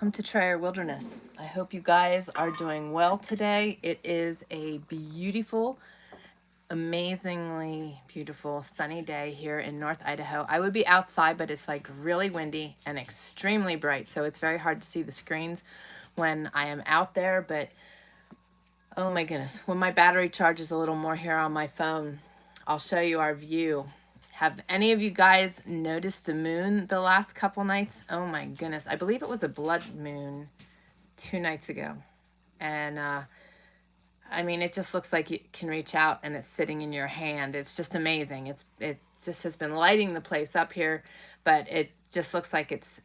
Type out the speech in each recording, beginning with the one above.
Welcome to Try Our Wilderness. I hope you guys are doing well today. It is a beautiful, amazingly beautiful sunny day here in North Idaho. I would be outside, but it's like really windy and extremely bright, so it's very hard to see the screens when I am out there. But oh my goodness, when my battery charges a little more here on my phone, I'll show you our view. Have any of you guys noticed the moon the last couple nights? Oh my goodness. I believe it was a blood moon 2 nights ago. And I mean, it just looks like you can reach out and it's sitting in your hand. It's just amazing. It just has been lighting the place up here, but it just looks like it's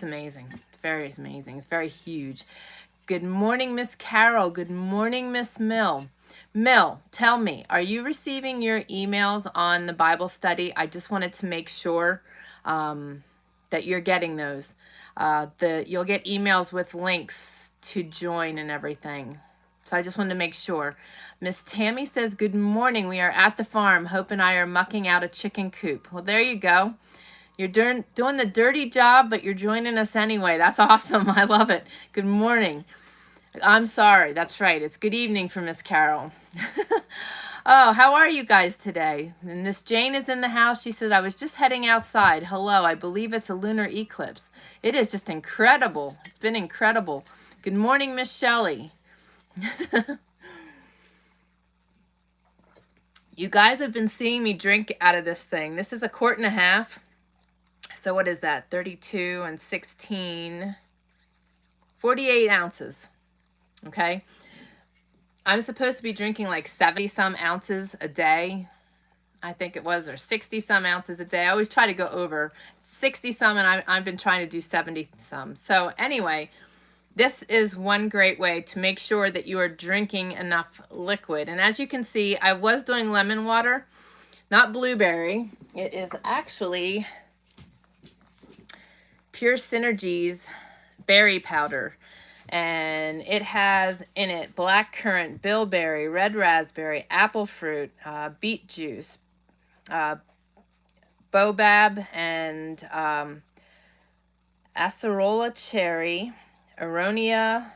amazing. It's very amazing. It's very huge. Good morning, Miss Carol. Good morning, Miss Mill. Mill, tell me, are you receiving your emails on the Bible study? I just wanted to make sure that you're getting those. You'll get emails with links to join and everything. So I just wanted to make sure. Miss Tammy says, good morning. We are at the farm. Hope and I are mucking out a chicken coop. Well, there you go. You're doing the dirty job, but you're joining us anyway. That's awesome. I love it. Good morning. I'm sorry. That's right. It's good evening for Miss Carol. Oh, how are you guys today? And Miss Jane is in the house. She said, I was just heading outside. Hello. I believe it's a lunar eclipse. It is just incredible. It's been incredible. Good morning, Miss Shelley. You guys have been seeing me drink out of this thing. This is a 1.5 quarts. So what is that? 32 and 16, 48 ounces. Okay. I'm supposed to be drinking like 70 some ounces a day. I think it was, or 60 some ounces a day. I always try to go over 60 some, and I've been trying to do 70 some. So anyway, this is one great way to make sure that you are drinking enough liquid. And as you can see, I was doing lemon water, not blueberry. It is actually Pure Synergy's berry powder. And it has in it black currant, bilberry, red raspberry, apple fruit, beet juice, baobab, and acerola cherry, aronia,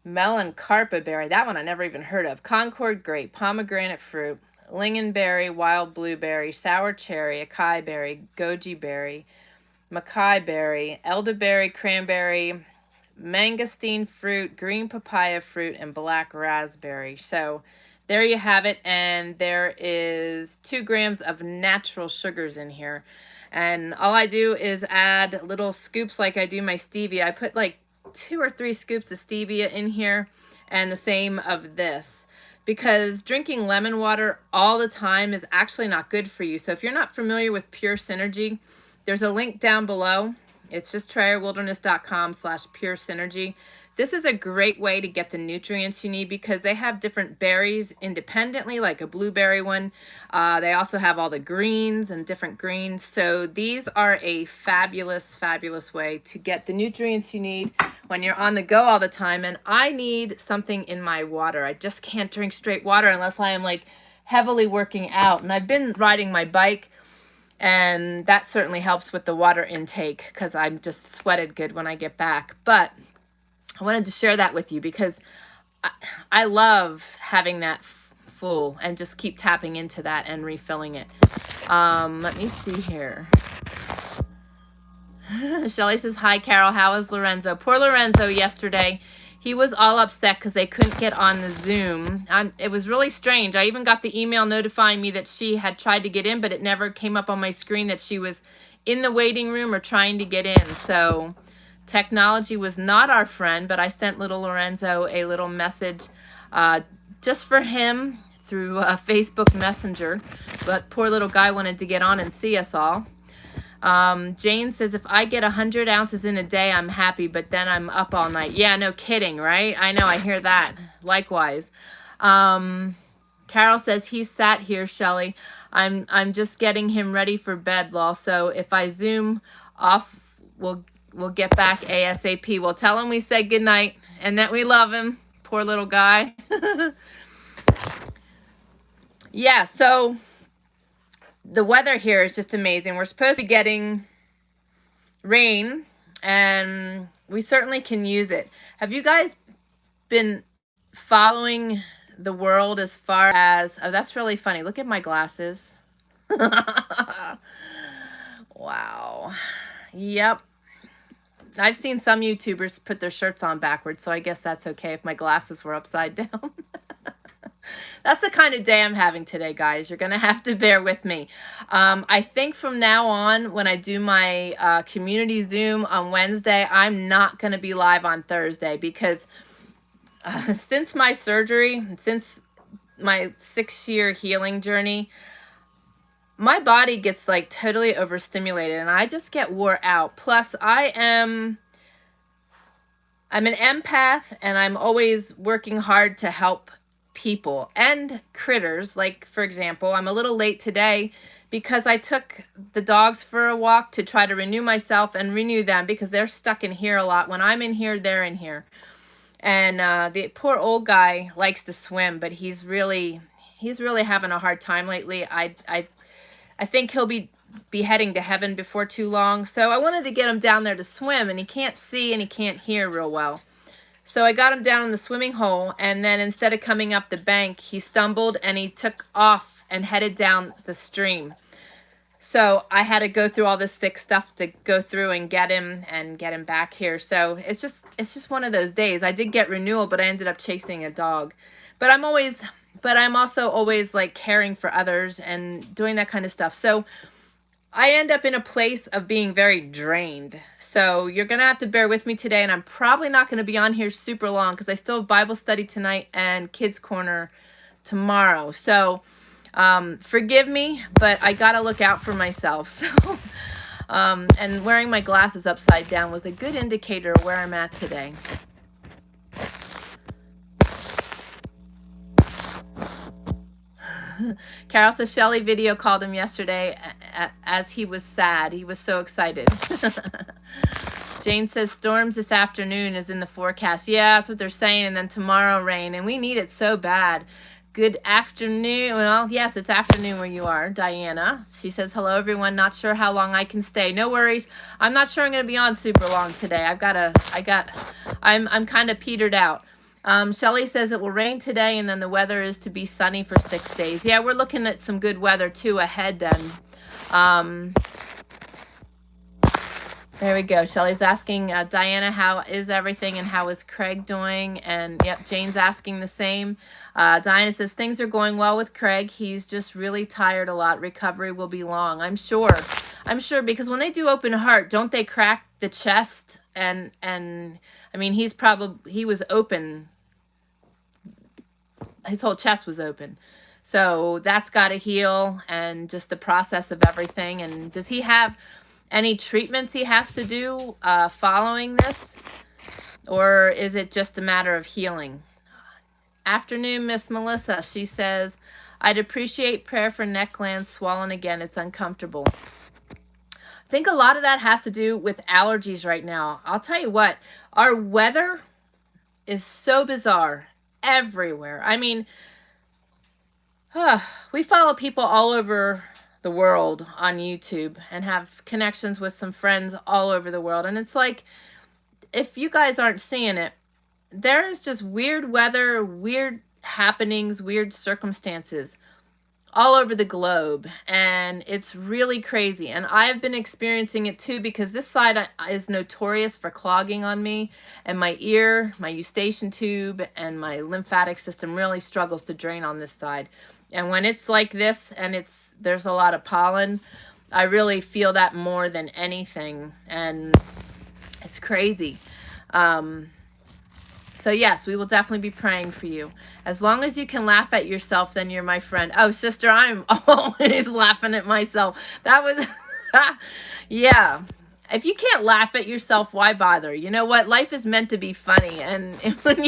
melon carpa berry. That one I never even heard of. Concord grape, pomegranate fruit, lingonberry, wild blueberry, sour cherry, acai berry, goji berry, mackay berry, elderberry, cranberry, mangosteen fruit, green papaya fruit, and black raspberry. So there you have it. And there is 2 grams of natural sugars in here. And all I do is add little scoops like I do my stevia. I put like 2 or 3 scoops of stevia in here, and the same of this, because drinking lemon water all the time is actually not good for you. So if you're not familiar with Pure Synergy, there's a link down below. It's just tryourwilderness.com/pure synergy. This is a great way to get the nutrients you need, because they have different berries independently, like a blueberry one. They also have all the greens and different greens. So these are a fabulous, fabulous way to get the nutrients you need when you're on the go all the time. And I need something in my water. I just can't drink straight water unless I am like heavily working out. And I've been riding my bike, and that certainly helps with the water intake, because I'm just sweated good when I get back. But I wanted to share that with you because I love having that full and just keep tapping into that and refilling it. Let me see here. Shelly says, hi, Carol. How is Lorenzo? Poor Lorenzo yesterday. He was all upset because they couldn't get on the Zoom. It was really strange. I even got the email notifying me that she had tried to get in, but it never came up on my screen that she was in the waiting room or trying to get in. So technology was not our friend, but I sent little Lorenzo a little message just for him through Facebook Messenger. But poor little guy wanted to get on and see us all. Jane says, if I get 100 ounces in a day, I'm happy, but then I'm up all night. Yeah, no kidding, right? I know, I hear that. Likewise. Carol says, he's sat here, Shelly. I'm just getting him ready for bed, lol. So if I Zoom off, we'll get back ASAP. We'll tell him we said goodnight and that we love him. Poor little guy. Yeah, so the weather here is just amazing. We're supposed to be getting rain and we certainly can use it. Have you guys been following the world as far as, oh, that's really funny. Look at my glasses. Wow. Yep. I've seen some YouTubers put their shirts on backwards, so I guess that's okay if my glasses were upside down. That's the kind of day I'm having today, guys. You're going to have to bear with me. I think from now on, when I do my community Zoom on Wednesday, I'm not going to be live on Thursday because since my surgery, since my 6-year healing journey, my body gets like totally overstimulated and I just get wore out. Plus, I'm an empath and I'm always working hard to help people and critters. Like, for example, I'm a little late today because I took the dogs for a walk to try to renew myself and renew them because they're stuck in here a lot. When I'm in here, they're in here. And the poor old guy likes to swim, but he's really having a hard time lately. I think he'll be heading to heaven before too long. So I wanted to get him down there to swim, and he can't see and he can't hear real well. So I got him down in the swimming hole, and then instead of coming up the bank, he stumbled and he took off and headed down the stream. So I had to go through all this thick stuff to go through and get him back here. So it's just one of those days. I did get renewal, but I ended up chasing a dog. But I'm also always like caring for others and doing that kind of stuff. So I end up in a place of being very drained. So you're going to have to bear with me today, and I'm probably not going to be on here super long because I still have Bible study tonight and Kids Corner tomorrow. So forgive me, but I got to look out for myself. So, and wearing my glasses upside down was a good indicator of where I'm at today. Carol says Shelly video called him yesterday as he was sad. He was so excited. Jane says storms this afternoon is in the forecast. Yeah, that's what they're saying. And then tomorrow rain. And we need it so bad. Good afternoon. Well, yes, it's afternoon where you are. Diana. She says, hello, everyone. Not sure how long I can stay. No worries. I'm not sure I'm going to be on super long today. I'm kind of petered out. Shelly says it will rain today and then the weather is to be sunny for 6 days. Yeah, we're looking at some good weather too ahead then. There we go. Shelly's asking Diana, how is everything and how is Craig doing? And yep, Jane's asking the same. Diana says things are going well with Craig. He's just really tired a lot. Recovery will be long. I'm sure because when they do open heart, don't they crack the chest? And I mean, he was open. His whole chest was open. So that's got to heal, and just the process of everything. And does he have any treatments he has to do following this? Or is it just a matter of healing? Afternoon, Miss Melissa. She says, I'd appreciate prayer for neck glands swollen again. It's uncomfortable. I think a lot of that has to do with allergies right now. I'll tell you what, our weather is so bizarre everywhere. I mean, we follow people all over the world on YouTube and have connections with some friends all over the world. And it's like, if you guys aren't seeing it, there is just weird weather, weird happenings, weird circumstances all over the globe, and it's really crazy. And I've been experiencing it too, because this side is notorious for clogging on me, and my ear, my eustachian tube, and my lymphatic system really struggles to drain on this side. And when it's like this and there's a lot of pollen, I really feel that more than anything, and it's crazy. So yes, we will definitely be praying for you. As long as you can laugh at yourself, then you're my friend. Oh, sister, I'm always laughing at myself. That was, yeah. If you can't laugh at yourself, why bother? You know what? Life is meant to be funny. And when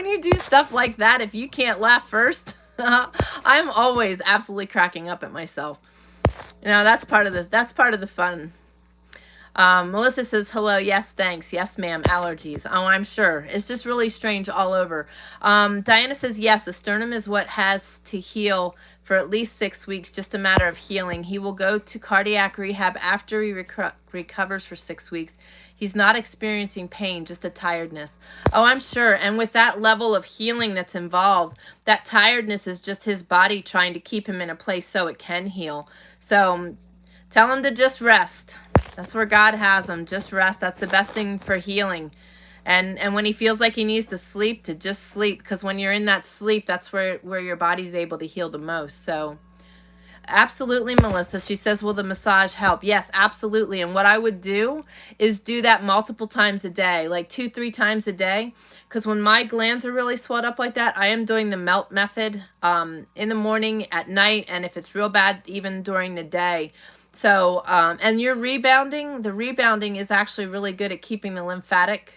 you do stuff like that, if you can't laugh first, I'm always absolutely cracking up at myself. You know, that's part of the fun. Melissa says, hello. Yes, thanks. Yes, ma'am. Allergies. Oh, I'm sure. It's just really strange all over. Diana says, yes, the sternum is what has to heal for at least 6 weeks. Just a matter of healing. He will go to cardiac rehab after he recovers for 6 weeks. He's not experiencing pain, just a tiredness. Oh, I'm sure. And with that level of healing that's involved, that tiredness is just his body trying to keep him in a place so it can heal. So tell him to just rest. That's where God has him. Just rest. That's the best thing for healing. And when he feels like he needs to sleep, to just sleep. Because when you're in that sleep, that's where your body's able to heal the most. So absolutely, Melissa. She says, will the massage help? Yes, absolutely. And what I would do is do that multiple times a day, like 2-3 times a day. Because when my glands are really swelled up like that, I am doing the melt method in the morning, at night, and if it's real bad, even during the day. So, and you're rebounding. The rebounding is actually really good at keeping the lymphatic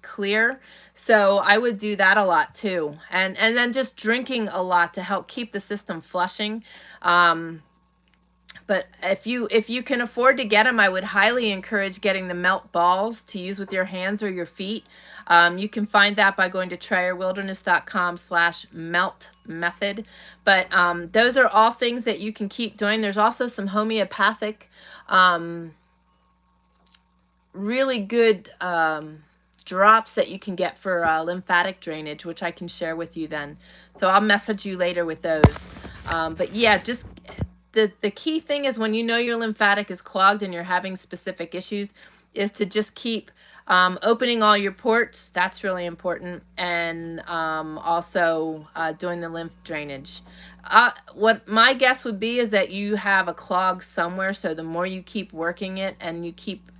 clear. So I would do that a lot too. And then just drinking a lot to help keep the system flushing. But if you can afford to get them, I would highly encourage getting the melt balls to use with your hands or your feet. You can find that by going to trayerwilderness.com/melt method. But those are all things that you can keep doing. There's also some homeopathic, really good drops that you can get for lymphatic drainage, which I can share with you then. So I'll message you later with those. But yeah, just the key thing is when you know your lymphatic is clogged and you're having specific issues, is to just keep opening all your ports. That's really important. And also doing the lymph drainage. What my guess would be is that you have a clog somewhere. So the more you keep working it and you keep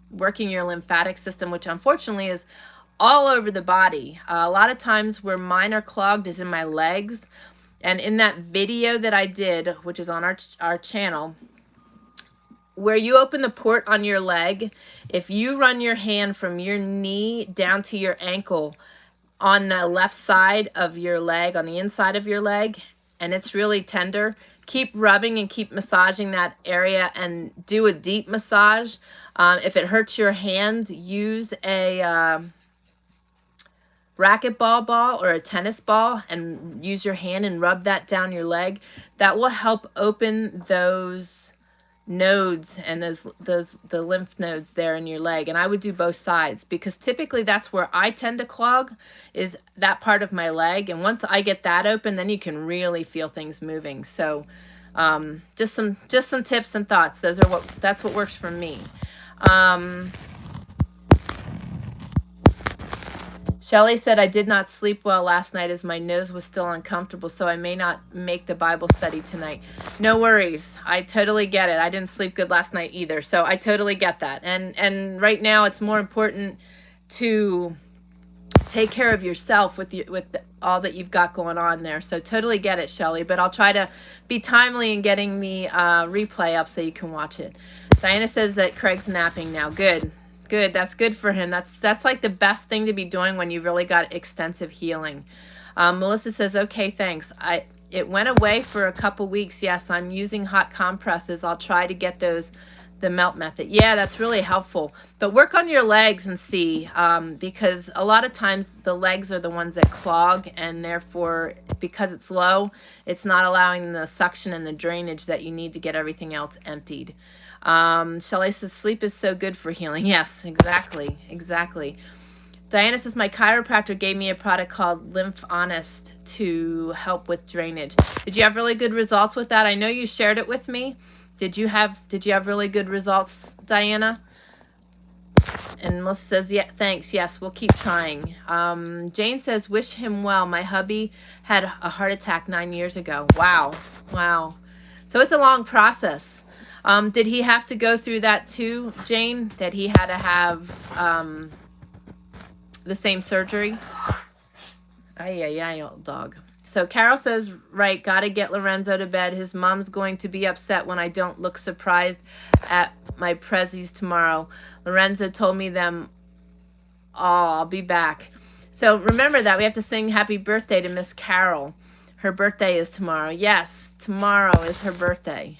working your lymphatic system, which unfortunately is all over the body. A lot of times where mine are clogged is in my legs. And in that video that I did, which is on our channel, where you open the port on your leg, if you run your hand from your knee down to your ankle on the left side of your leg, on the inside of your leg, and it's really tender, keep rubbing and keep massaging that area and do a deep massage. If it hurts your hands, use a racquetball ball or a tennis ball and use your hand and rub that down your leg. That will help open those nodes and the lymph nodes there in your leg. And I would do both sides, because typically that's where I tend to clog, is that part of my leg. And once I get that open, then you can really feel things moving. So just some tips and thoughts. That's what works for me. Shelley said, I did not sleep well last night as my nose was still uncomfortable, so I may not make the Bible study tonight. No worries. I totally get it. I didn't sleep good last night either, so I totally get that. And right now it's more important to take care of yourself with all that you've got going on there. So totally get it, Shelley, but I'll try to be timely in getting the replay up so you can watch it. Diana says that Craig's napping now. Good. Good. That's good for him. That's like the best thing to be doing when you've really got extensive healing. Melissa says, okay, thanks. It went away for a couple weeks. Yes, I'm using hot compresses. I'll try to get the melt method. Yeah, that's really helpful. But work on your legs and see, because a lot of times the legs are the ones that clog, and therefore, because it's low, it's not allowing the suction and the drainage that you need to get everything else emptied. Shelley says, sleep is so good for healing. Yes, exactly. Diana says, my chiropractor gave me a product called Lymph Honest to help with drainage. Did you have really good results with that? I know you shared it with me. Did you have really good results, Diana? And Melissa says, yeah, thanks. Yes, we'll keep trying. Jane says, wish him well. My hubby had a heart attack 9 years ago. Wow. So it's a long process. Did he have to go through that too, Jane? That he had to have the same surgery? Ay, old dog. So Carol says, right, gotta get Lorenzo to bed. His mom's going to be upset when I don't look surprised at my prezzies tomorrow. Lorenzo told me them all. I'll be back. So remember that we have to sing happy birthday to Miss Carol. Her birthday is tomorrow. Yes, tomorrow is her birthday.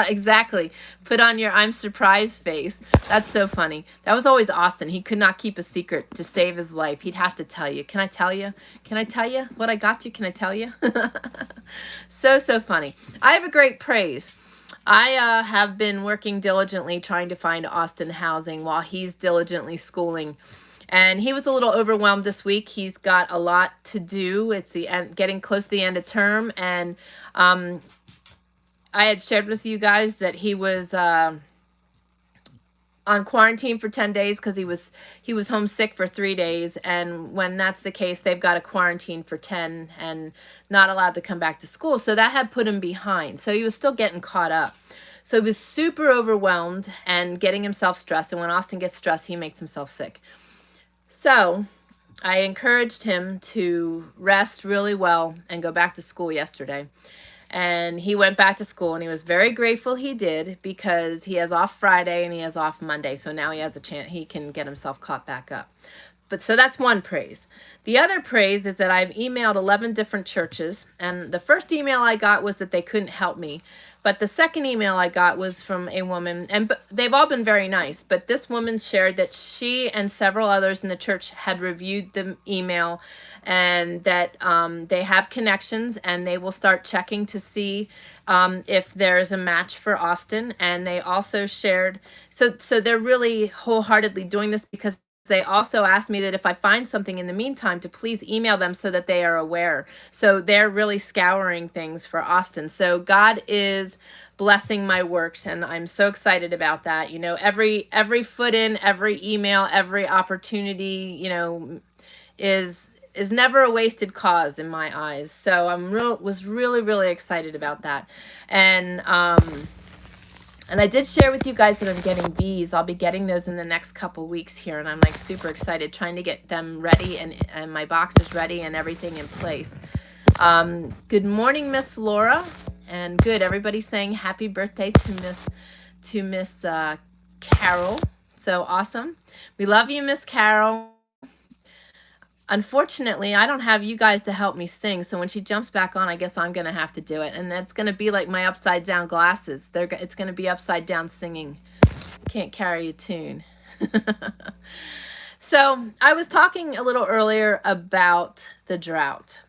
Exactly. Put on your I'm surprised face. That's so funny. That was always Austin. He could not keep a secret to save his life. He'd have to tell you. Can I tell you? Can I tell you what I got you? Can I tell you? So funny. I have a great praise. I have been working diligently trying to find Austin housing while he's diligently schooling. And he was a little overwhelmed this week. He's got a lot to do. It's the end, getting close to the end of term. And I had shared with you guys that he was on quarantine for 10 days because he was homesick for 3 days. And when that's the case, they've got to quarantine for 10 and not allowed to come back to school. So that had put him behind. So he was still getting caught up. So he was super overwhelmed and getting himself stressed. And when Austin gets stressed, he makes himself sick. So I encouraged him to rest really well and go back to school yesterday. And he went back to school, and he was very grateful he did, because he has off Friday and he has off Monday. So now he has a chance, he can get himself caught back up. But so that's one praise. The other praise is that I've emailed 11 different churches, and the first email I got was that they couldn't help me. But the second email I got was from a woman, and they've all been very nice. But this woman shared that she and several others in the church had reviewed the email, and that they have connections, and they will start checking to see if there's a match for Austin. And they also shared, so they're really wholeheartedly doing this, because they also asked me that if I find something in the meantime to please email them so that they are aware. So they're really scouring things for Austin. So God is blessing my works, and I'm so excited about that. You know, every foot in, every email, every opportunity, you know, is never a wasted cause in my eyes. So was really excited about that. And I did share with you guys that I'm getting bees. I'll be getting those in the next couple weeks here, and I'm like super excited, trying to get them ready, and my box is ready and everything in place. Good morning, Miss Laura, and good. Everybody's saying happy birthday to Miss Carol. So awesome. We love you, Miss Carol. Unfortunately, I don't have you guys to help me sing, so when she jumps back on, I guess I'm going to have to do it. And that's going to be like my upside down glasses. It's going to be upside down singing. Can't carry a tune. So I was talking a little earlier about the drought.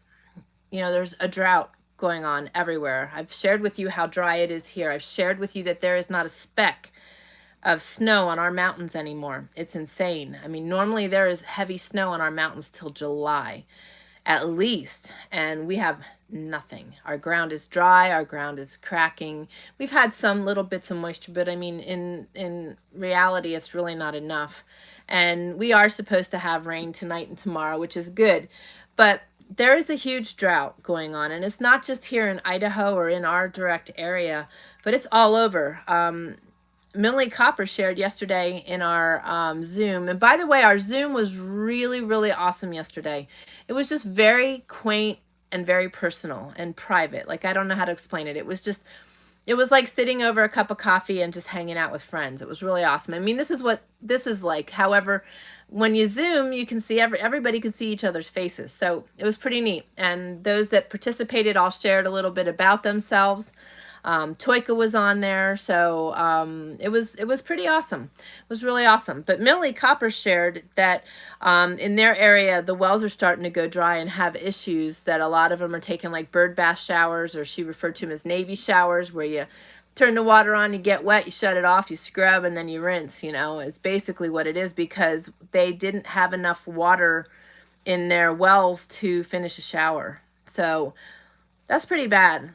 You know, there's a drought going on everywhere. I've shared with you how dry it is here. I've shared with you that there is not a speck of snow on our mountains anymore. It's insane. I mean, normally there is heavy snow on our mountains till July at least, and we have nothing. Our ground is dry, our ground is cracking. We've had some little bits of moisture, but I mean, in reality, it's really not enough. And we are supposed to have rain tonight and tomorrow, which is good, but there is a huge drought going on, and it's not just here in Idaho or in our direct area, but it's all over. Millie Copper shared yesterday in our Zoom. And by the way, our Zoom was really awesome yesterday. It was just very quaint and very personal and private. Like, I don't know how to explain it. It was like sitting over a cup of coffee and just hanging out with friends. It was really awesome. I mean, this is what this is like. However, when you Zoom, you can see everybody can see each other's faces. So it was pretty neat. And those that participated all shared a little bit about themselves. Toyka was on there, so it was pretty awesome. It was really awesome. But Millie Copper shared that in their area, the wells are starting to go dry and have issues, that a lot of them are taking like bird bath showers, or she referred to them as Navy showers, where you turn the water on, you get wet, you shut it off, you scrub, and then you rinse. You know, it's basically what it is, because they didn't have enough water in their wells to finish a shower. So that's pretty bad.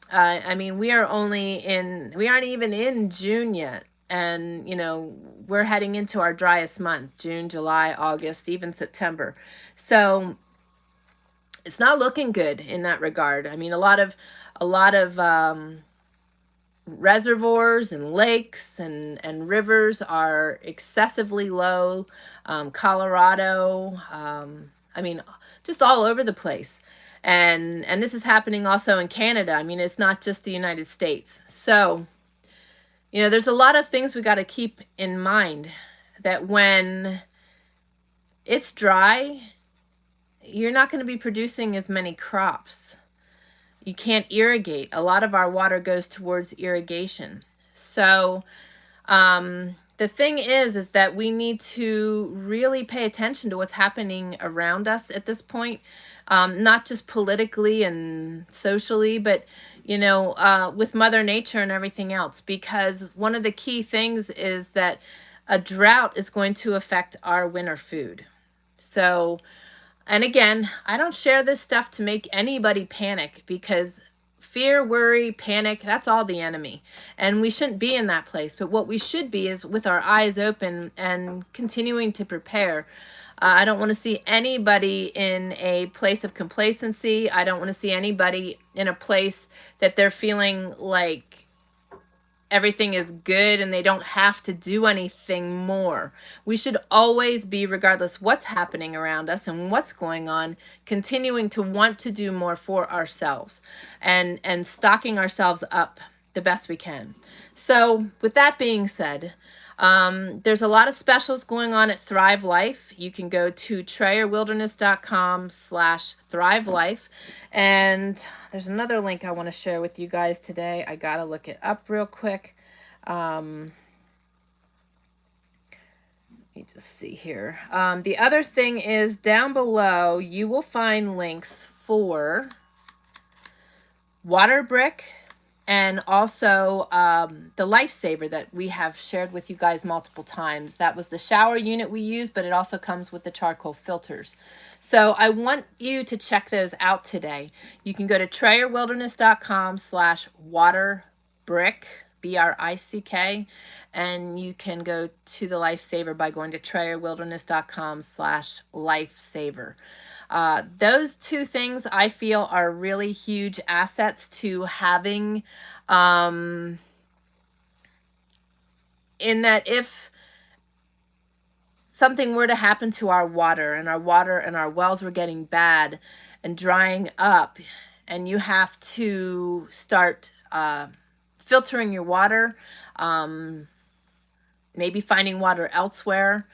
I mean, we aren't even in June yet. And, you know, we're heading into our driest month, June, July, August, even September. So it's not looking good in that regard. I mean, a lot of reservoirs and lakes and rivers are excessively low. Colorado, I mean, just all over the place. And this is happening also in Canada. I mean, it's not just the United States. So, you know, there's a lot of things we got to keep in mind, that when it's dry, you're not going to be producing as many crops. You can't irrigate. A lot of our water goes towards irrigation. So, the thing is that we need to really pay attention to what's happening around us at this point. Not just politically and socially, but, you know, with Mother Nature and everything else, because one of the key things is that a drought is going to affect our winter food. So, and again, I don't share this stuff to make anybody panic, because fear, worry, panic, that's all the enemy. And we shouldn't be in that place. But what we should be is with our eyes open and continuing to prepare. I don't want to see anybody in a place of complacency. I don't want to see anybody in a place that they're feeling like everything is good and they don't have to do anything more. We should always be, regardless what's happening around us and what's going on, continuing to want to do more for ourselves and stocking ourselves up the best we can. So with that being said, there's a lot of specials going on at Thrive Life. You can go to TrayerWilderness.com/Thrive Life. And there's another link I want to share with you guys today. I got to look it up real quick. Let me just see here. The other thing is down below, you will find links for water brick, and also the Lifesaver that we have shared with you guys multiple times. That was the shower unit we used, but it also comes with the charcoal filters. So I want you to check those out today. You can go to TrayerWilderness.com/waterbrick, BRICK, and you can go to the Lifesaver by going to TrayerWilderness.com/Lifesaver. Those two things I feel are really huge assets to having, in that if something were to happen to our water and our wells were getting bad and drying up, and you have to start filtering your water, maybe finding water elsewhere,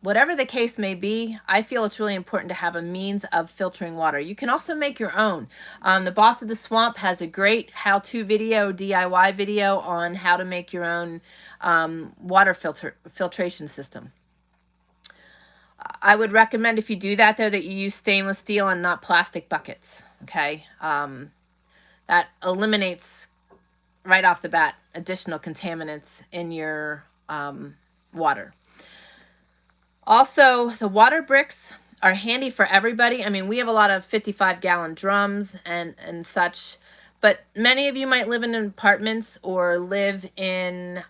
whatever the case may be, I feel it's really important to have a means of filtering water. You can also make your own. The Boss of the Swamp has a great how-to video, DIY video on how to make your own water filtration system. I would recommend, if you do that, though, that you use stainless steel and not plastic buckets, okay? That eliminates, right off the bat, additional contaminants in your water. Also, the water bricks are handy for everybody. I mean, we have a lot of 55-gallon drums and such, but many of you might live in apartments or live in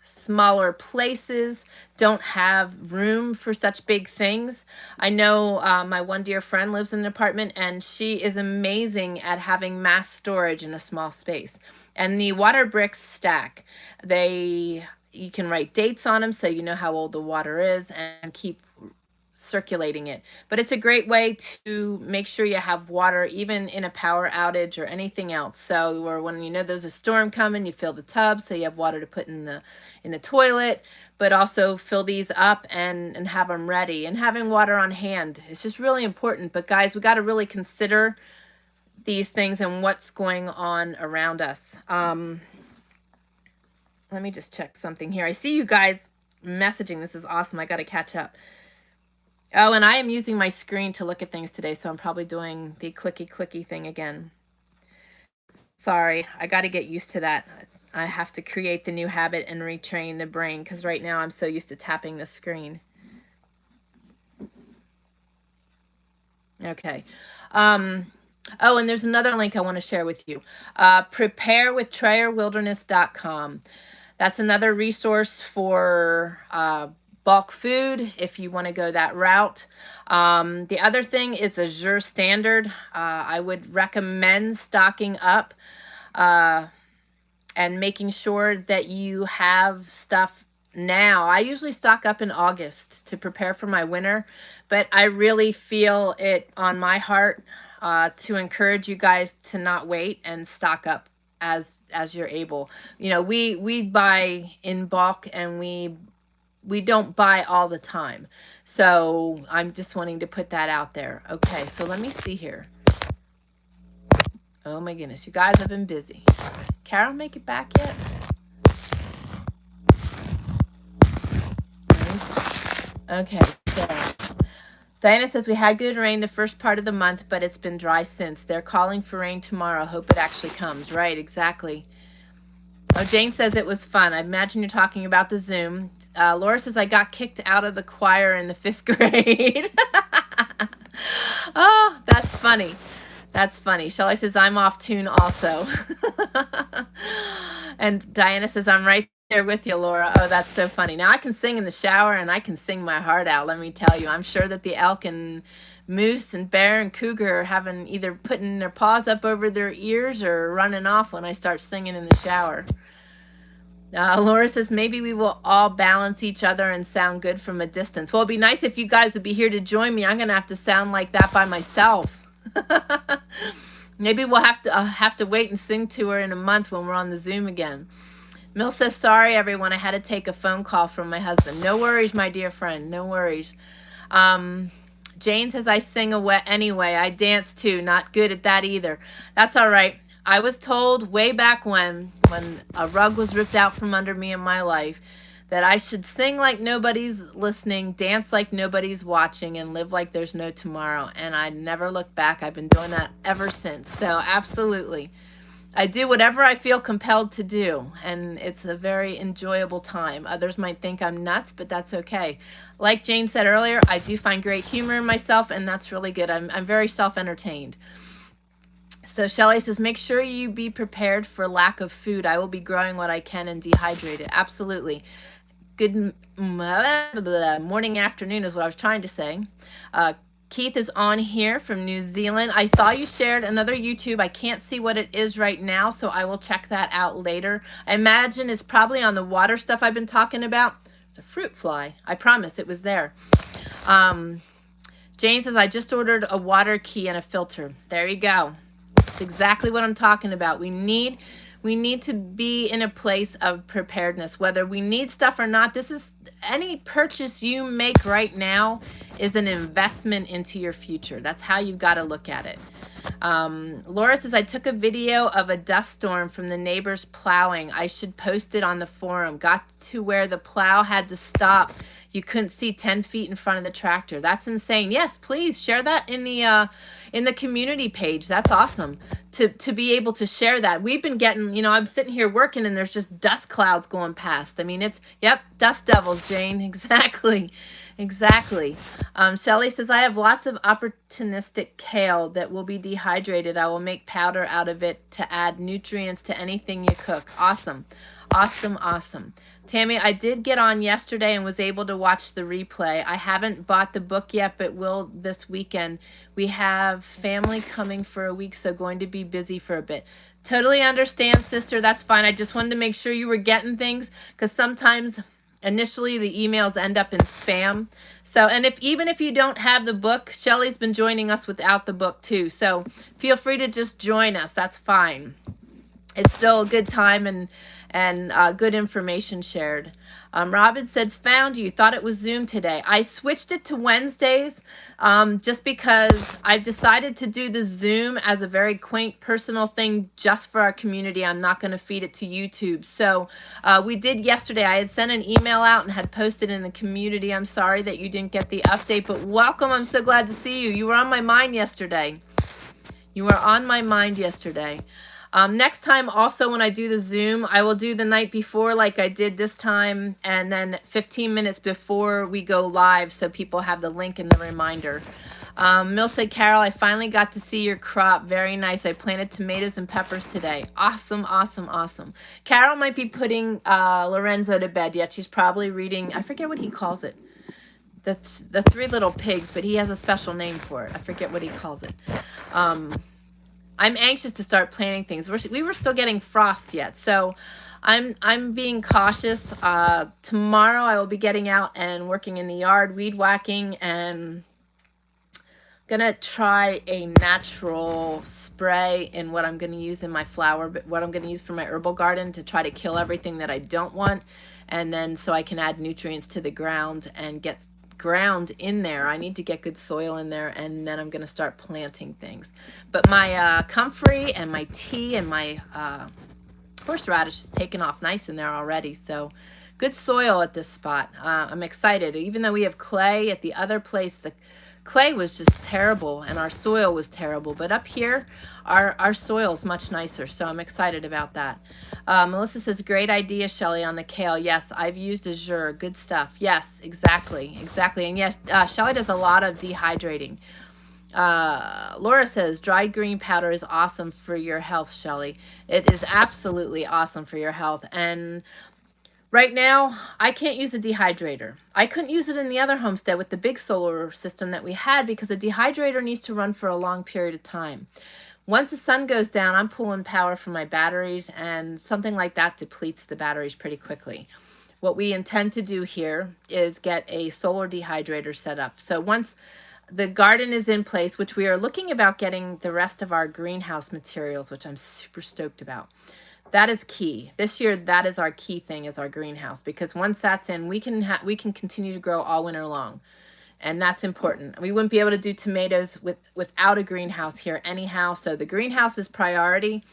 smaller places, don't have room for such big things. I know my one dear friend lives in an apartment, and she is amazing at having mass storage in a small space. And the water bricks stack. You can write dates on them so you know how old the water is and keep circulating it. But it's a great way to make sure you have water even in a power outage or anything else. So, or when you know there's a storm coming, you fill the tub so you have water to put in the toilet, but also fill these up and have them ready. And having water on hand is just really important. But guys, we got to really consider these things and what's going on around us. Let me just check something here. I see you guys messaging. This is awesome. I got to catch up. Oh, and I am using my screen to look at things today, so I'm probably doing the clicky thing again. Sorry, I got to get used to that. I have to create the new habit and retrain the brain, because right now I'm so used to tapping the screen. Okay. Oh, and there's another link I want to share with you. PreparewithTrayerWilderness.com. That's another resource for bulk food if you want to go that route. The other thing is Azure Standard. I would recommend stocking up and making sure that you have stuff now. I usually stock up in August to prepare for my winter, but I really feel it on my heart to encourage you guys to not wait and stock up as you're able. You know, we buy in bulk, and we don't buy all the time. So I'm just wanting to put that out there. Okay, so let me see here. Oh my goodness, you guys have been busy. Carol make it back yet? Okay, so Diana says, we had good rain the first part of the month, but it's been dry since. They're calling for rain tomorrow. Hope it actually comes. Right, exactly. Oh, Jane says it was fun. I imagine you're talking about the Zoom. Laura says, I got kicked out of the choir in the 5th grade. Oh, that's funny. That's funny. Shelley says, I'm off tune also. And Diana says, I'm right there with you, Laura. Oh, that's so funny. Now I can sing in the shower and I can sing my heart out, let me tell you. I'm sure that the elk and moose and bear and cougar are having either putting their paws up over their ears or running off when I start singing in the shower. Laura says, maybe we will all balance each other and sound good from a distance. Well, it'd be nice if you guys would be here to join me. I'm going to have to sound like that by myself. Maybe we'll have to wait and sing to her in a month when we're on the Zoom again. Mill says, sorry, everyone. I had to take a phone call from my husband. No worries, my dear friend. No worries. Jane says, I sing anyway. I dance too. Not good at that either. That's all right. I was told way back when a rug was ripped out from under me in my life, that I should sing like nobody's listening, dance like nobody's watching, and live like there's no tomorrow. And I never look back. I've been doing that ever since. So absolutely. I do whatever I feel compelled to do, and it's a very enjoyable time. Others might think I'm nuts, but that's okay. Like Jane said earlier, I do find great humor in myself, and that's really good. I'm very self-entertained. So Shelley says, make sure you be prepared for lack of food. I will be growing what I can and dehydrated. Absolutely. Good morning, afternoon is what I was trying to say. Keith is on here from New Zealand. I saw you shared another YouTube. I can't see what it is right now, so I will check that out later. I imagine it's probably on the water stuff I've been talking about. It's a fruit fly. I promise it was there. Jane says, I just ordered a water key and a filter. There you go. It's exactly what I'm talking about. We need to be in a place of preparedness, whether we need stuff or not. This is any purchase you make right now is an investment into your future. That's how you've got to look at it. Laura says, I took a video of a dust storm from the neighbors plowing. I should post it on the forum. Got to where the plow had to stop. You couldn't see 10 feet in front of the tractor. That's insane. Yes, please share that in the community page. That's awesome to be able to share that. We've been getting, you know, I'm sitting here working and there's just dust clouds going past. I mean, it's, yep, dust devils, Jane. Exactly. Exactly. Shelley says, I have lots of opportunistic kale that will be dehydrated. I will make powder out of it to add nutrients to anything you cook. Awesome. Awesome. Awesome. Tammy, I did get on yesterday and was able to watch the replay. I haven't bought the book yet, but will this weekend. We have family coming for a week, so going to be busy for a bit. Totally understand, sister. That's fine. I just wanted to make sure you were getting things, because sometimes initially the emails end up in spam. So, and even if you don't have the book, Shelley's been joining us without the book too. So feel free to just join us. That's fine. It's still a good time and good information shared. Robin says, found you. Thought it was Zoom today. I switched it to Wednesdays just because I've decided to do the Zoom as a very quaint personal thing just for our community. I'm not going to feed it to YouTube. So we did yesterday. I had sent an email out and had posted in the community. I'm sorry that you didn't get the update, but welcome. I'm so glad to see you. You were on my mind yesterday. You were on my mind yesterday. Next time, also, when I do the Zoom, I will do the night before like I did this time, and then 15 minutes before we go live so people have the link and the reminder. Mill said, Carol, I finally got to see your crop. Very nice. I planted tomatoes and peppers today. Awesome, awesome, awesome. Carol might be putting Lorenzo to bed yet. She's probably reading, I forget what he calls it. The Three Little Pigs, but he has a special name for it. I forget what he calls it. I'm anxious to start planting things. We were still getting frost yet, so I'm being cautious. Tomorrow I will be getting out and working in the yard, weed whacking, and gonna try a natural spray in what I'm gonna use in my flower, but what I'm gonna use for my herbal garden to try to kill everything that I don't want, and then so I can add nutrients to the ground and get ground in there. I need to get good soil in there, and then I'm going to start planting things. But my comfrey and my tea and my horseradish is taken off nice in there already. So good soil at this spot. I'm excited. Even though we have clay at the other place, the clay was just terrible and our soil was terrible. But up here, our soil is much nicer. So I'm excited about that. Melissa says, great idea, Shelly, on the kale. Yes, I've used Azure. Good stuff. Yes, exactly. Exactly. And yes, Shelly does a lot of dehydrating. Laura says, dried green powder is awesome for your health, Shelly. It is absolutely awesome for your health. And right now, I can't use a dehydrator. I couldn't use it in the other homestead with the big solar system that we had because a dehydrator needs to run for a long period of time. Once the sun goes down, I'm pulling power from my batteries, and something like that depletes the batteries pretty quickly. What we intend to do here is get a solar dehydrator set up. So once the garden is in place, which we are looking about getting the rest of our greenhouse materials, which I'm super stoked about. That is key. This year, that is our key thing, is our greenhouse, because once that's in, we can continue to grow all winter long. And that's important. We wouldn't be able to do tomatoes without a greenhouse here anyhow. So the greenhouse is priority.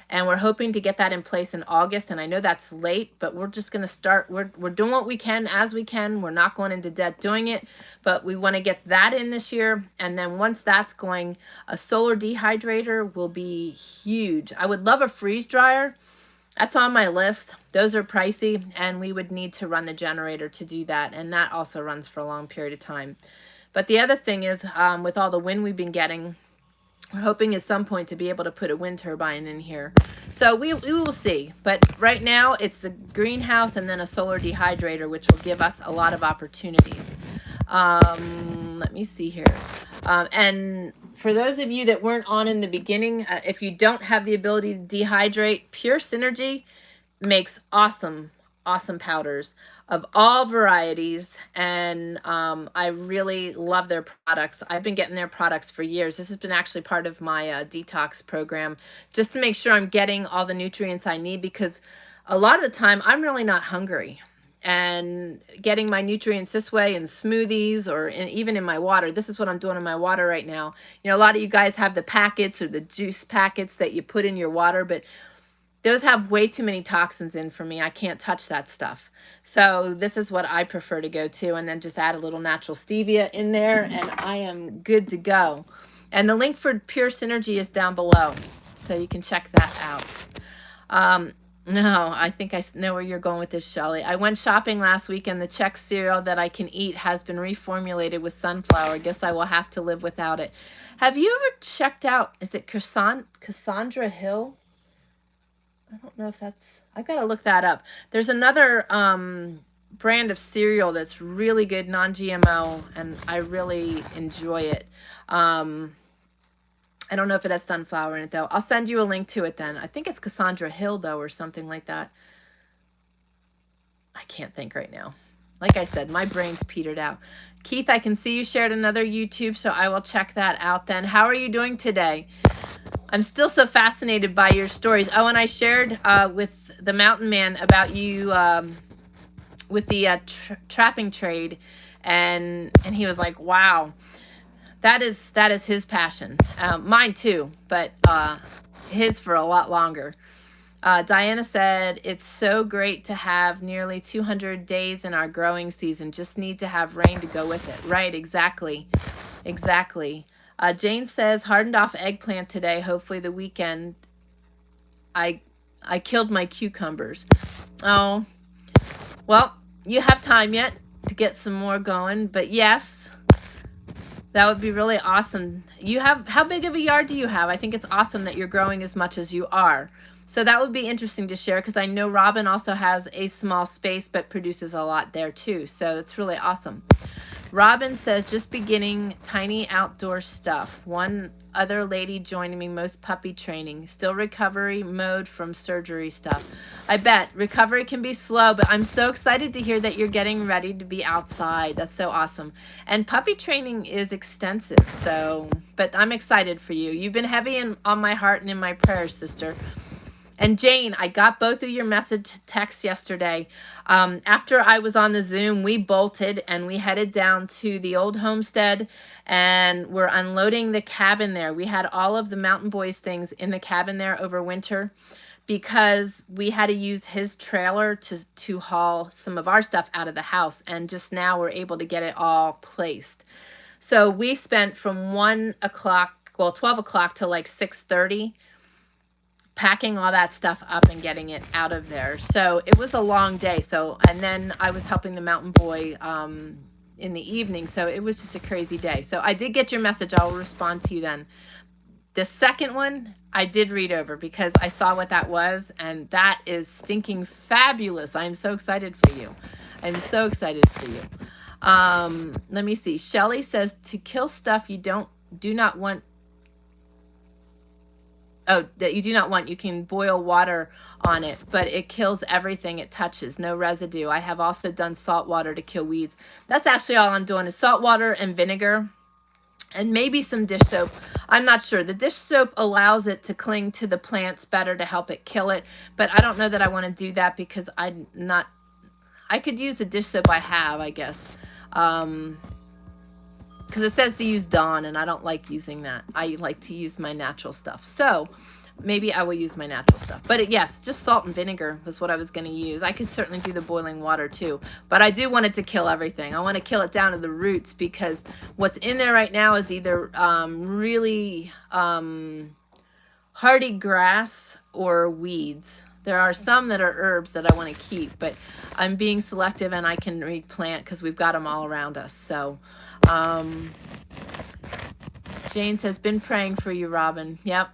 And we're hoping to get that in place in August. And I know that's late, but we're just going to start. We're doing what we can as we can. We're not going into debt doing it, but we want to get that in this year. And then once that's going, a solar dehydrator will be huge. I would love a freeze dryer. That's on my list. Those are pricey, and we would need to run the generator to do that. And that also runs for a long period of time. But the other thing is, with all the wind we've been getting, we're hoping at some point to be able to put a wind turbine in here. So we will see. But right now, it's the greenhouse and then a solar dehydrator, which will give us a lot of opportunities. Let me see here. And for those of you that weren't on in the beginning, if you don't have the ability to dehydrate, Pure Synergy makes awesome powders of all varieties, and I really love their products. I've been getting their products for years. This has been actually part of my detox program, just to make sure I'm getting all the nutrients I need, because a lot of the time I'm really not hungry, and getting my nutrients this way in smoothies or even in my water. This is what I'm doing in my water right now. You know, a lot of you guys have the packets or the juice packets that you put in your water, but those have way too many toxins in for me. I can't touch that stuff. So this is what I prefer to go to, and then just add a little natural stevia in there, and I am good to go. And the link for Pure Synergy is down below, so you can check that out. No, I think I know where you're going with this, Shelly. I went shopping last week, and the Chex cereal that I can eat has been reformulated with sunflower. I guess I will have to live without it. Have you ever checked out, is it Cassandra Hill? I don't know if that's, I gotta look that up. There's another brand of cereal that's really good, non-GMO, and I really enjoy it. I don't know if it has sunflower in it, though. I'll send you a link to it then. I think it's Cassandra Hill, though, or something like that. I can't think right now. Like I said, my brain's petered out. Keith, I can see you shared another YouTube, so I will check that out then. How are you doing today? I'm still so fascinated by your stories. Oh, and I shared with the Mountain Man about you with the trapping trade, and he was like, wow, that is his passion. Mine too, but his for a lot longer. Diana said, it's so great to have nearly 200 days in our growing season. Just need to have rain to go with it. Right, exactly. Exactly. Jane says, hardened off eggplant today. Hopefully the weekend. I killed my cucumbers. Oh, well, you have time yet to get some more going. But yes, that would be really awesome. You have, how big of a yard do you have? I think it's awesome that you're growing as much as you are. So that would be interesting to share, because I know Robin also has a small space but produces a lot there too. So that's really awesome. Robin says, just beginning tiny outdoor stuff. One other lady joining me, most puppy training. Still recovery mode from surgery stuff. I bet. Recovery can be slow, but I'm so excited to hear that you're getting ready to be outside. That's so awesome. And puppy training is extensive, so, but I'm excited for you. You've been heavy on my heart and in my prayers, sister. And Jane, I got both of your texts yesterday. After I was on the Zoom, we bolted and we headed down to the old homestead, and we're unloading the cabin there. We had all of the Mountain Boys things in the cabin there over winter, because we had to use his trailer to haul some of our stuff out of the house. And just now we're able to get it all placed. So we spent from 1 o'clock, well, 12 o'clock to like 6:30 packing all that stuff up and getting it out of there. So it was a long day. So, and then I was helping the mountain boy in the evening. So it was just a crazy day. So I did get your message. I'll respond to you then. The second one I did read over because I saw what that was, and that is stinking fabulous. I'm so excited for you. I'm so excited for you. Let me see. Shelly says to kill stuff you do not want. Oh, that you do not want, you can boil water on it, but it kills everything it touches, no residue. I have also done salt water to kill weeds. That's actually all I'm doing is salt water and vinegar and maybe some dish soap. I'm not sure. The dish soap allows it to cling to the plants better to help it kill it, but I don't know that I want to do that because I could use the dish soap I have, I guess. Because it says to use Dawn, and I don't like using that. I like to use my natural stuff. So maybe I will use my natural stuff. But yes, just salt and vinegar was what I was going to use. I could certainly do the boiling water too. But I do want it to kill everything. I want to kill it down to the roots because what's in there right now is either really hardy grass or weeds. There are some that are herbs that I want to keep, but I'm being selective and I can replant because we've got them all around us. So Jane says, been praying for you, Robin. Yep.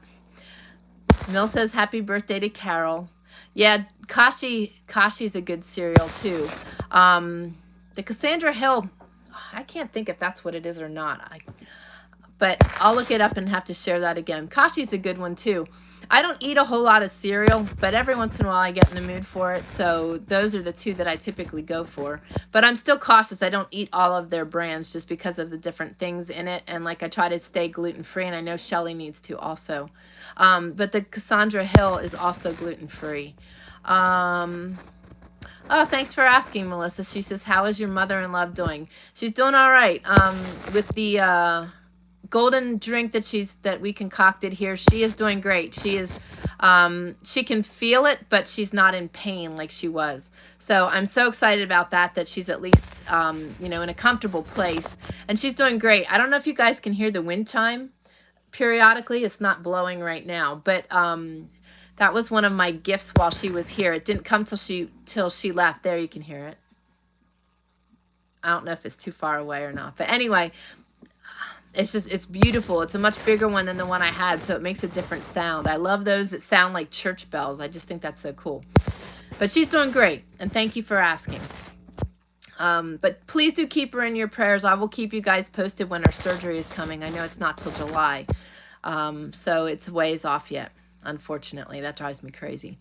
Mill says, happy birthday to Carol. Yeah, Kashi's a good cereal too. The Cassandra Hill, I can't think if that's what it is or not. But I'll look it up and have to share that again. Kashi's a good one too. I don't eat a whole lot of cereal, but every once in a while I get in the mood for it. So those are the two that I typically go for. But I'm still cautious. I don't eat all of their brands just because of the different things in it. And like I try to stay gluten-free, and I know Shelly needs to also. But the Cassandra Hill is also gluten-free. Oh, thanks for asking, Melissa. She says, how is your mother-in-law doing? She's doing all right. With the golden drink that we concocted here, she is doing great. She is she can feel it, but she's not in pain like she was. So I'm so excited about that she's at least you know, in a comfortable place, and she's doing great. I don't know if you guys can hear the wind chime periodically. It's not blowing right now, but that was one of my gifts while she was here. It didn't come till she left. There, you can hear it. I don't know if it's too far away or not, but anyway, it's beautiful. It's a much bigger one than the one I had, so it makes a different sound. I love those that sound like church bells. I just think that's so cool. But she's doing great, and thank you for asking. But please do keep her in your prayers. I will keep you guys posted when her surgery is coming. I know it's not till July, so it's ways off yet, unfortunately. That drives me crazy.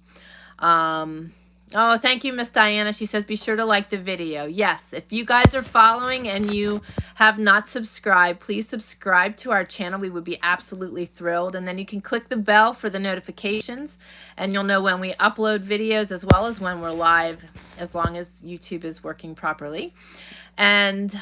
Oh, thank you, Miss Diana. She says, be sure to like the video. Yes, if you guys are following and you have not subscribed, please subscribe to our channel. We would be absolutely thrilled. And then you can click the bell for the notifications, and you'll know when we upload videos as well as when we're live, as long as YouTube is working properly. And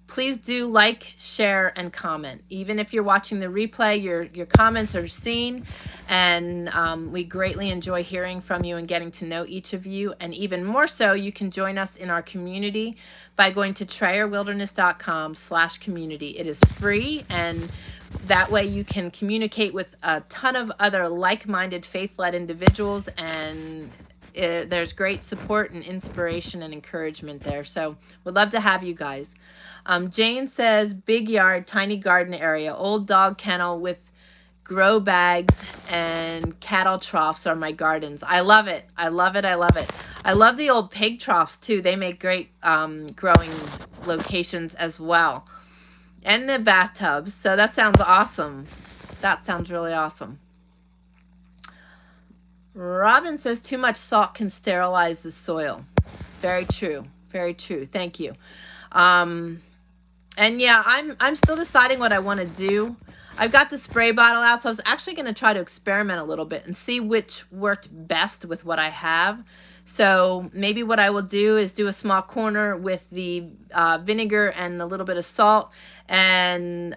please do like, share, and comment. Even if you're watching the replay, your comments are seen, and we greatly enjoy hearing from you and getting to know each of you. And even more so, you can join us in our community by going to trayerwilderness.com/community. It is free, and that way you can communicate with a ton of other like-minded, faith-led individuals, and there's great support and inspiration and encouragement there. So we'd love to have you guys. Jane says, big yard, tiny garden area, old dog kennel with grow bags and cattle troughs are my gardens. I love it. I love it. I love it. I love the old pig troughs too. They make great growing locations as well. And the bathtubs. So that sounds awesome. That sounds really awesome. Robin says, too much salt can sterilize the soil. Very true. Very true. Thank you. And yeah, I'm still deciding what I want to do. I've got the spray bottle out, so I was actually going to try to experiment a little bit and see which worked best with what I have. So maybe what I will do is do a small corner with the vinegar and a little bit of salt, and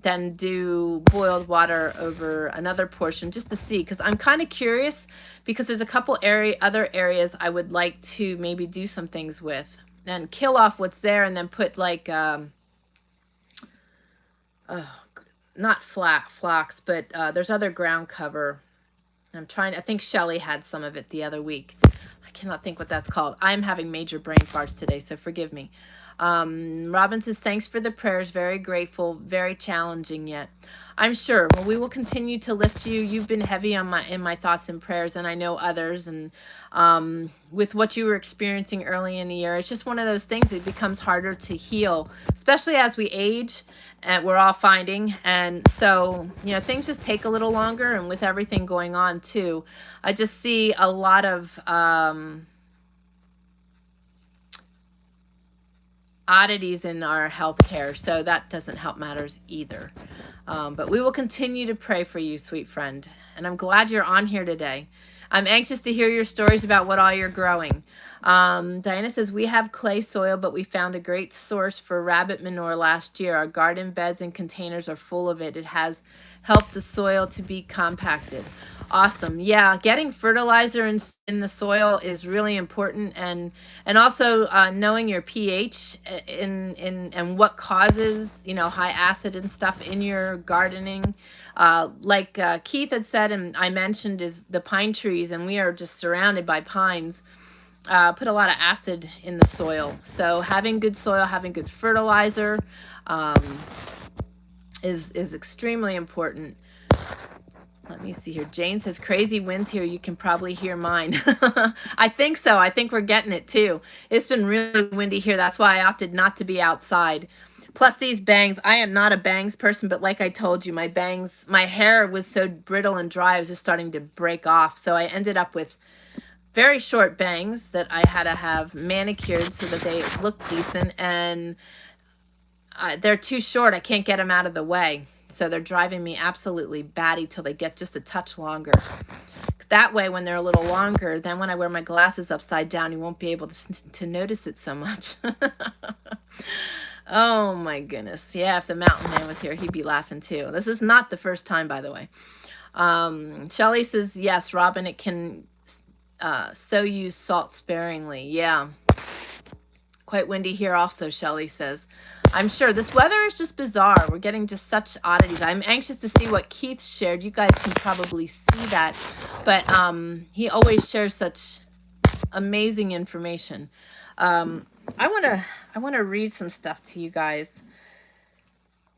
then do boiled water over another portion just to see, because I'm kind of curious, because there's a couple other areas I would like to maybe do some things with and kill off what's there, and then put like not phlox, but there's other ground cover. I think Shelly had some of it the other week. I cannot think what that's called. I'm having major brain farts today, so forgive me. Robin says, thanks for the prayers. Very grateful. Very challenging yet. I'm sure. Well, we will continue to lift you. You've been heavy on in my thoughts and prayers, and I know others. And with what you were experiencing early in the year, it's just one of those things. It becomes harder to heal, especially as we age, and we're all finding. And so, you know, things just take a little longer. And with everything going on too, I just see a lot of oddities in our healthcare, so that doesn't help matters either. But we will continue to pray for you, sweet friend, and I'm glad you're on here today. I'm anxious to hear your stories about what all you're growing. Diana says, we have clay soil, but we found a great source for rabbit manure last year. Our garden beds and containers are full of it. It has helped the soil to be compacted. Awesome. Yeah, getting fertilizer in the soil is really important, and also knowing your pH and what causes, you know, high acid and stuff in your gardening. Like Keith had said, and I mentioned, is the pine trees, and we are just surrounded by pines. Put a lot of acid in the soil. So having good soil, having good fertilizer is extremely important. Let me see here. Jane says, crazy winds here. You can probably hear mine. I think so. I think we're getting it too. It's been really windy here. That's why I opted not to be outside. Plus these bangs. I am not a bangs person, but like I told you, my hair was so brittle and dry, I was just starting to break off. So I ended up with very short bangs that I had to have manicured so that they look decent. And they're too short. I can't get them out of the way. So they're driving me absolutely batty till they get just a touch longer. That way, when they're a little longer, then when I wear my glasses upside down, you won't be able to notice it so much. Oh my goodness. Yeah, if the mountain man was here, he'd be laughing too. This is not the first time, by the way. Shelly says, yes, Robin, it can so use salt sparingly. Yeah. Quite windy here also, Shelly says. I'm sure this weather is just bizarre. We're getting just such oddities. I'm anxious to see what Keith shared. You guys can probably see that. But he always shares such amazing information. I want to read some stuff to you guys.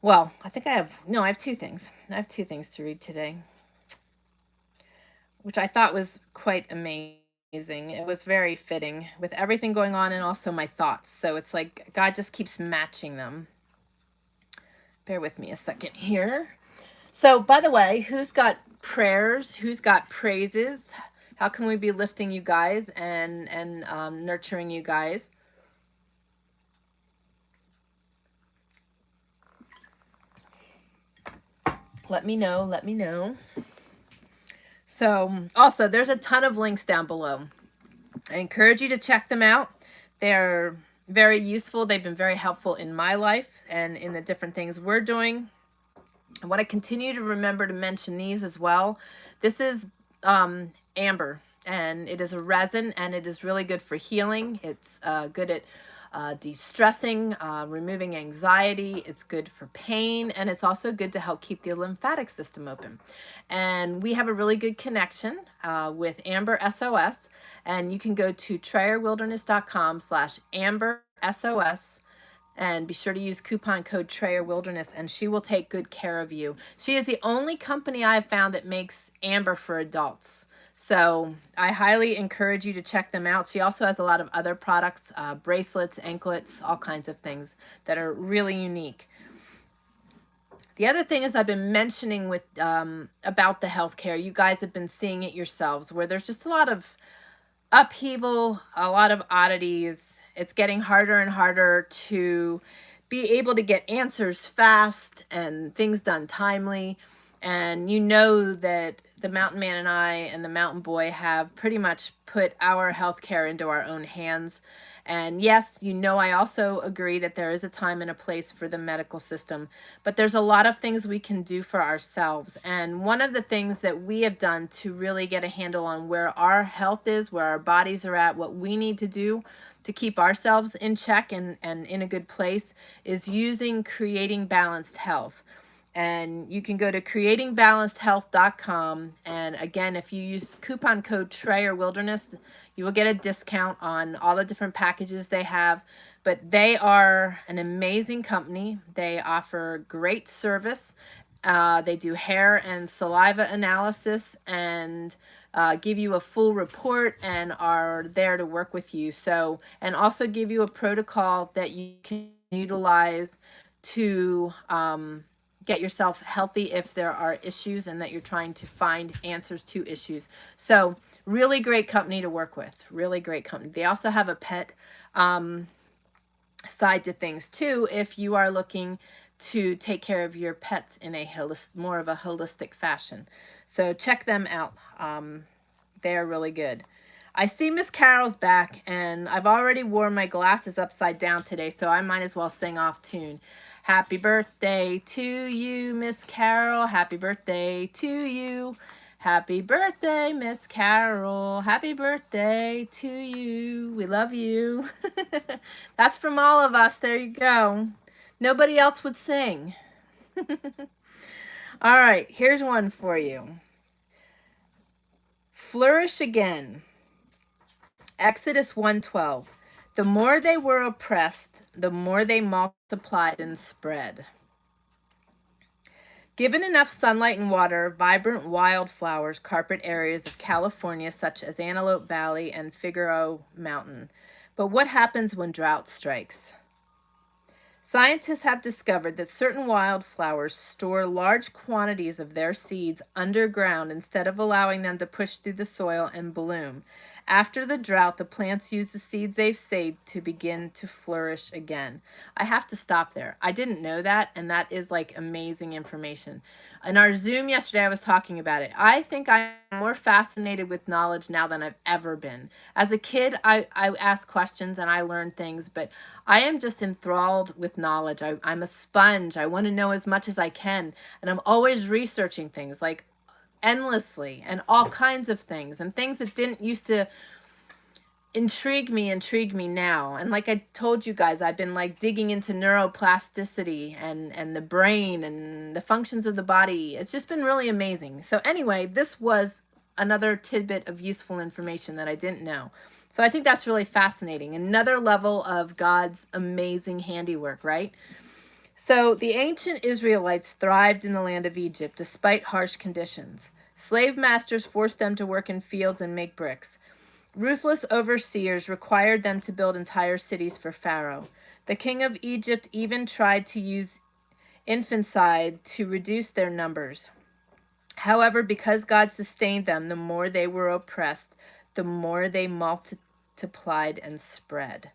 Well, I have two things. I have two things to read today, which I thought was quite amazing. It was very fitting with everything going on and also my thoughts. So it's like God just keeps matching them. Bear with me a second here. So, by the way, who's got prayers? Who's got praises? How can we be lifting you guys and nurturing you guys? Let me know. Let me know. So also, there's a ton of links down below. I encourage you to check them out. They're very useful. They've been very helpful in my life and in the different things we're doing. I want to continue to remember to mention these as well. This is amber, and it is a resin, and it is really good for healing. It's good at de-stressing, removing anxiety. It's good for pain, and it's also good to help keep the lymphatic system open. And we have a really good connection with Amber SOS, and you can go to TrayerWilderness.com/Amber SOS. And be sure to use coupon code TrayerWilderness, and she will take good care of you. She is the only company I've found that makes amber for adults. So I highly encourage you to check them out. She also has a lot of other products, bracelets, anklets, all kinds of things that are really unique. The other thing is I've been mentioning with about the healthcare. You guys have been seeing it yourselves, where there's just a lot of upheaval, a lot of oddities. It's getting harder and harder to be able to get answers fast and things done timely. And you know that the Mountain Man and I and the Mountain Boy have pretty much put our healthcare into our own hands. And yes, you know, I also agree that there is a time and a place for the medical system, but there's a lot of things we can do for ourselves. And one of the things that we have done to really get a handle on where our health is, where our bodies are at, what we need to do to keep ourselves in check and in a good place, is using Creating Balanced Health. And you can go to creatingbalancedhealth.com. And again, if you use coupon code Trey or Wilderness, you will get a discount on all the different packages they have. But they are an amazing company. They offer great service. They do hair and saliva analysis and give you a full report and are there to work with you. So, and also give you a protocol that you can utilize to get yourself healthy if there are issues and that you're trying to find answers to issues. So really great company to work with. Really great company. They also have a pet side to things too if you are looking to take care of your pets in a more of a holistic fashion. So check them out. They're really good. I see Miss Carol's back, and I've already worn my glasses upside down today, so I might as well sing off tune. Happy birthday to you, Miss Carol. Happy birthday to you. Happy birthday, Miss Carol. Happy birthday to you. We love you. That's from all of us. There you go. Nobody else would sing. All right, here's one for you. Flourish again. Exodus 1:12. The more they were oppressed, the more they multiplied and spread. Given enough sunlight and water, vibrant wildflowers carpet areas of California such as Antelope Valley and Figueroa Mountain. But what happens when drought strikes? Scientists have discovered that certain wildflowers store large quantities of their seeds underground instead of allowing them to push through the soil and bloom. After the drought, the plants use the seeds they've saved to begin to flourish again. I have to stop there. I didn't know that, and that is like amazing information. In our Zoom yesterday, I was talking about it. I think I'm more fascinated with knowledge now than I've ever been. As a kid, I asked questions and I learned things, but I am just enthralled with knowledge. I'm a sponge. I want to know as much as I can, and I'm always researching things like endlessly and all kinds of things and things that didn't used to intrigue me now. And like I told you guys, I've been like digging into neuroplasticity and the brain and the functions of the body. It's just been really amazing. So anyway, this was another tidbit of useful information that I didn't know. So I think that's really fascinating. Another level of God's amazing handiwork, right? So the ancient Israelites thrived in the land of Egypt despite harsh conditions. Slave masters forced them to work in fields and make bricks. Ruthless overseers required them to build entire cities for Pharaoh. The king of Egypt even tried to use infanticide to reduce their numbers. However, because God sustained them, the more they were oppressed, the more they multiplied and spread.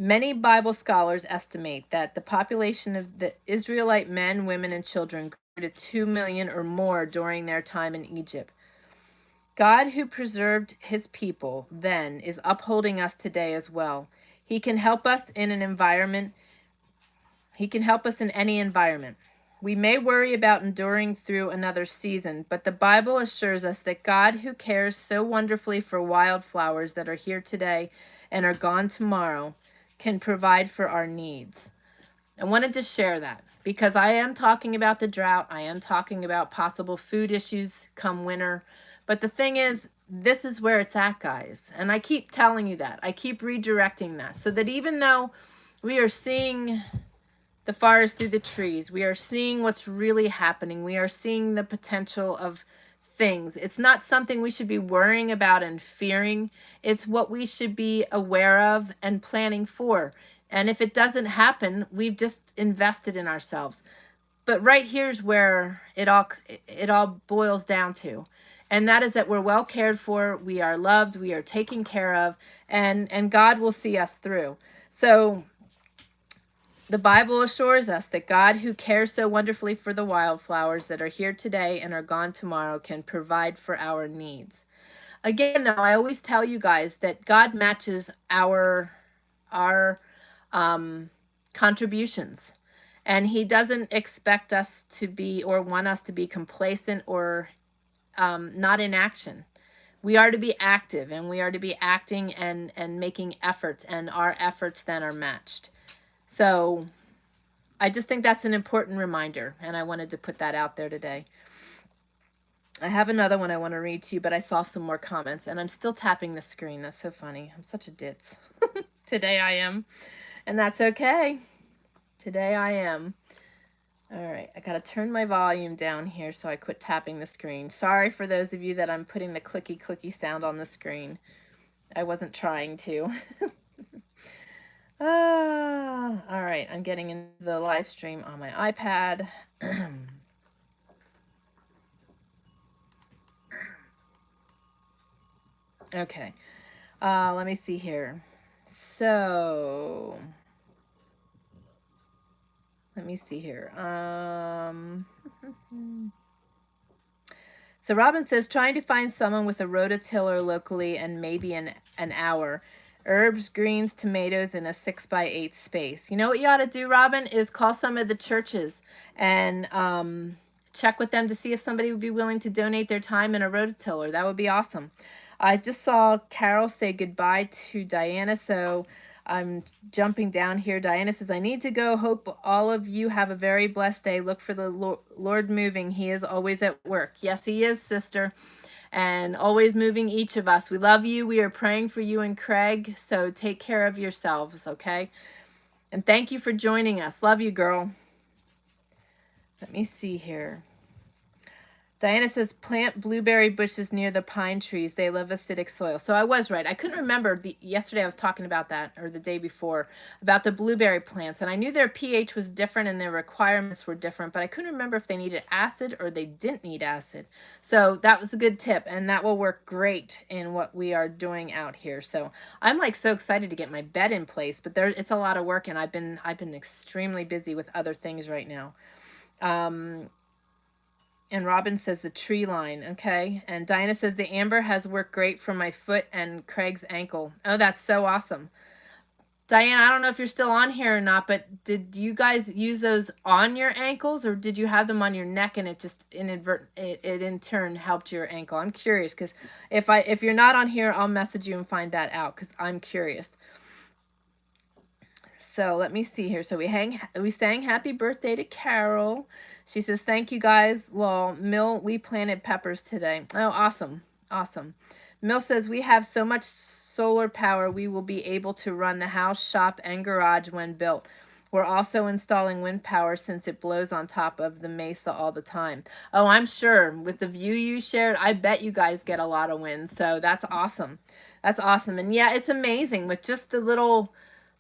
Many Bible scholars estimate that the population of the Israelite men, women, and children grew to 2 million or more during their time in Egypt. God, who preserved his people then, is upholding us today as well. He can help us in an environment. He can help us in any environment. We may worry about enduring through another season, but the Bible assures us that God, who cares so wonderfully for wildflowers that are here today and are gone tomorrow, can provide for our needs. I wanted to share that because I am talking about the drought. I am talking about possible food issues come winter. But the thing is, this is where it's at, guys. And I keep telling you that. I keep redirecting that so that even though we are seeing the forest through the trees, we are seeing what's really happening. We are seeing the potential of things. It's not something we should be worrying about and fearing. It's what we should be aware of and planning for. And if it doesn't happen, we've just invested in ourselves. But right here's where it all boils down to. And that is that we're well cared for, we are loved, we are taken care of, and God will see us through. So the Bible assures us that God, who cares so wonderfully for the wildflowers that are here today and are gone tomorrow, can provide for our needs. Again, though, I always tell you guys that God matches our contributions. And he doesn't expect us to be or want us to be complacent or not in action. We are to be active, and we are to be acting and making efforts, and our efforts then are matched. So I just think that's an important reminder, and I wanted to put that out there today. I have another one I want to read to you, but I saw some more comments, and I'm still tapping the screen. That's so funny. I'm such a ditz. Today I am, and that's okay. Today I am. All right, I got to turn my volume down here so I quit tapping the screen. Sorry for those of you that I'm putting the clicky clicky sound on the screen. I wasn't trying to. All right, I'm getting into the live stream on my iPad. Okay, let me see here. So, let me see here. So Robin says, trying to find someone with a rototiller locally and maybe an hour. Herbs, greens, tomatoes in a 6x8 space. You know what you ought to do, Robin, is call some of the churches and check with them to see if somebody would be willing to donate their time in a rototiller. That would be awesome. I just saw Carol say goodbye to Diana, so I'm jumping down here. Diana says, I need to go. Hope all of you have a very blessed day. Look for the Lord moving. He is always at work. Yes, he is, sister. And always moving each of us. We love you. We are praying for you and Craig. So take care of yourselves, okay? And thank you for joining us. Love you, girl. Let me see here. Diana says, plant blueberry bushes near the pine trees. They love acidic soil. So I was right. I couldn't remember. Yesterday I was talking about that, or the day before, about the blueberry plants. And I knew their pH was different and their requirements were different, but I couldn't remember if they needed acid or they didn't need acid. So that was a good tip, and that will work great in what we are doing out here. So I'm like so excited to get my bed in place, but it's a lot of work, and I've been extremely busy with other things right now. And Robin says the tree line, okay? And Diana says the amber has worked great for my foot and Craig's ankle. Oh, that's so awesome. Diane, I don't know if you're still on here or not, but did you guys use those on your ankles, or did you have them on your neck and it just it in turn helped your ankle? I'm curious, because if you're not on here, I'll message you and find that out, because I'm curious. So let me see here. So we sang happy birthday to Carol. She says, thank you guys. Lol. Mill, we planted peppers today. Oh, awesome. Awesome. Mill says, we have so much solar power, we will be able to run the house, shop, and garage when built. We're also installing wind power since it blows on top of the mesa all the time. Oh, I'm sure with the view you shared, I bet you guys get a lot of wind. So that's awesome. That's awesome. And yeah, it's amazing with just the little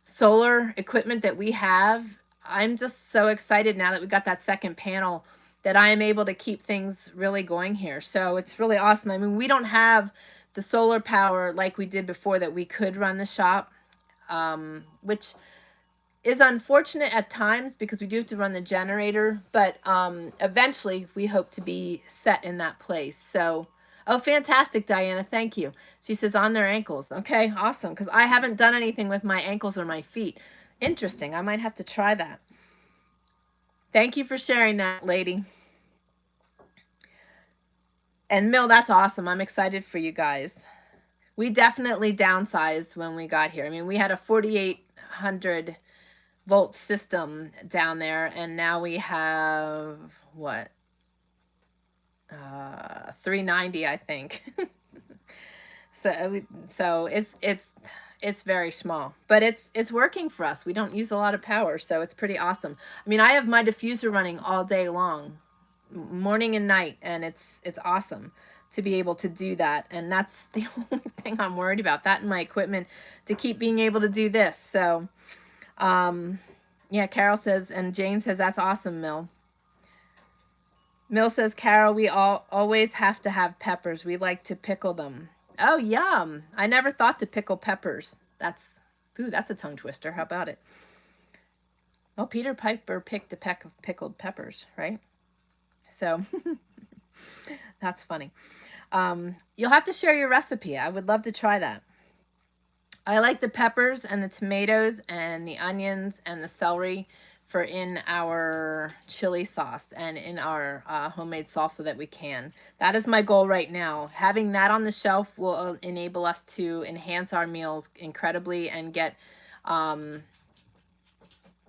solar equipment that we have. I'm just so excited now that we got that second panel that I am able to keep things really going here. So it's really awesome. I mean, we don't have the solar power like we did before that we could run the shop, which is unfortunate at times because we do have to run the generator, but eventually we hope to be set in that place. So, oh, fantastic, Diana. Thank you. She says on their ankles. Okay, awesome. Because I haven't done anything with my ankles or my feet. Interesting. I might have to try that. Thank you for sharing that, lady. And Mill, that's awesome. I'm excited for you guys. We definitely downsized when we got here. I mean, we had a 4,800 volt system down there, and now we have what? 390, I think. So it's very small, but it's working for us. We don't use a lot of power, so it's pretty awesome. I mean, I have my diffuser running all day long, morning and night, and it's awesome to be able to do that. And that's the only thing I'm worried about, that and my equipment to keep being able to do this. So yeah, Carol says, and Jane says, that's awesome, Mill. Mill says, Carol, we always have to have peppers. We like to pickle them. Oh, yum. I never thought to pickle peppers. That's a tongue twister. How about it? Well, Peter Piper picked a peck of pickled peppers, right? So that's funny. You'll have to share your recipe. I would love to try that. I like the peppers and the tomatoes and the onions and the celery for in our chili sauce and in our homemade salsa that we can. That is my goal right now. Having that on the shelf will enable us to enhance our meals incredibly and get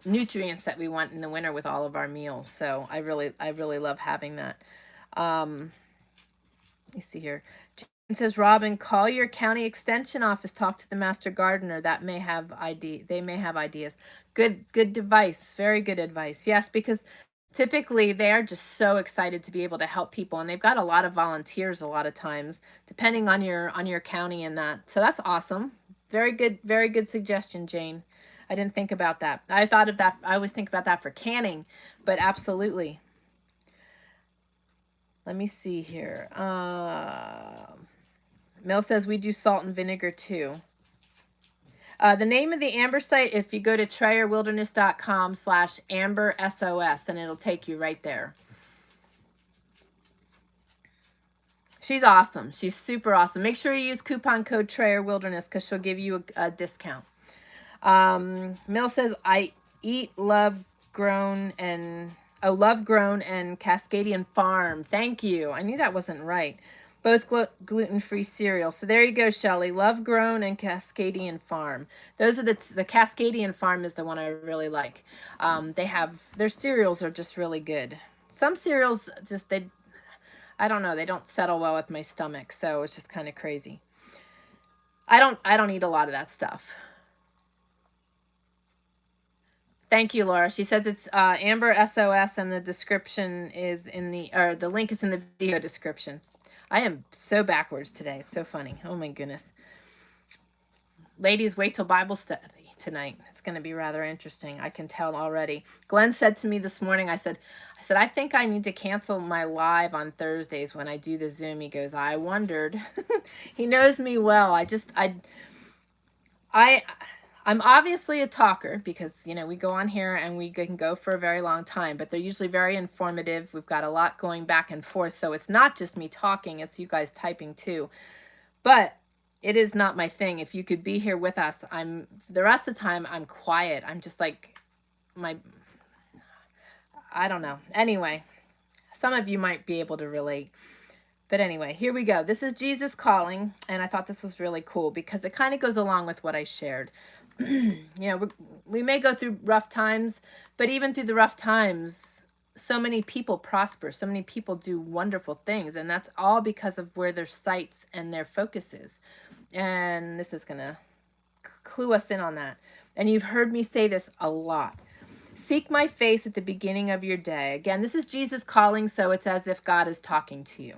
nutrients that we want in the winter with all of our meals. So I really love having that. Let me see here. It says, Robin, call your county extension office, talk to the master gardener. That may have they may have ideas. Good advice. Very good advice. Yes, because typically they are just so excited to be able to help people, and they've got a lot of volunteers a lot of times, depending on your county and that. So that's awesome. Very good suggestion, Jane. I didn't think about that. I thought of that. I always think about that for canning, but absolutely. Let me see here. Mel says we do salt and vinegar too. The name of the amber site, if you go to trayerwilderness.com/ambersos, and it'll take you right there. She's awesome. She's super awesome. Make sure you use coupon code TRAYERWILDERNESS because she'll give you a discount. Mill says, I eat love grown and Cascadian Farm. Thank you. I knew that wasn't right. Both gluten-free cereal. So there you go, Shelly. Love Grown and Cascadian Farm. Those are the Cascadian Farm is the one I really like. They have, their cereals are just really good. Some cereals just, I don't know, they don't settle well with my stomach, so it's just kind of crazy. I don't eat a lot of that stuff. Thank you, Laura. She says it's Amber SOS, and the description is in the link is in the video description. I am so backwards today. It's so funny. Oh my goodness. Ladies, wait till Bible study tonight. It's going to be rather interesting. I can tell already. Glenn said to me this morning, I said, I think I need to cancel my live on Thursdays when I do the Zoom. He goes, I wondered. He knows me well. I'm obviously a talker because, you know, we go on here and we can go for a very long time, but they're usually very informative. We've got a lot going back and forth. So it's not just me talking, it's you guys typing too. But it is not my thing. If you could be here with us, the rest of the time I'm quiet. I'm just like I don't know. Anyway, some of you might be able to relate. But anyway, here we go. This is Jesus Calling, and I thought this was really cool because it kind of goes along with what I shared. You know, we may go through rough times, but even through the rough times, so many people prosper. So many people do wonderful things, and that's all because of where their sights and their focus is. And this is going to clue us in on that. And you've heard me say this a lot. Seek my face at the beginning of your day. Again, this is Jesus calling, so it's as if God is talking to you.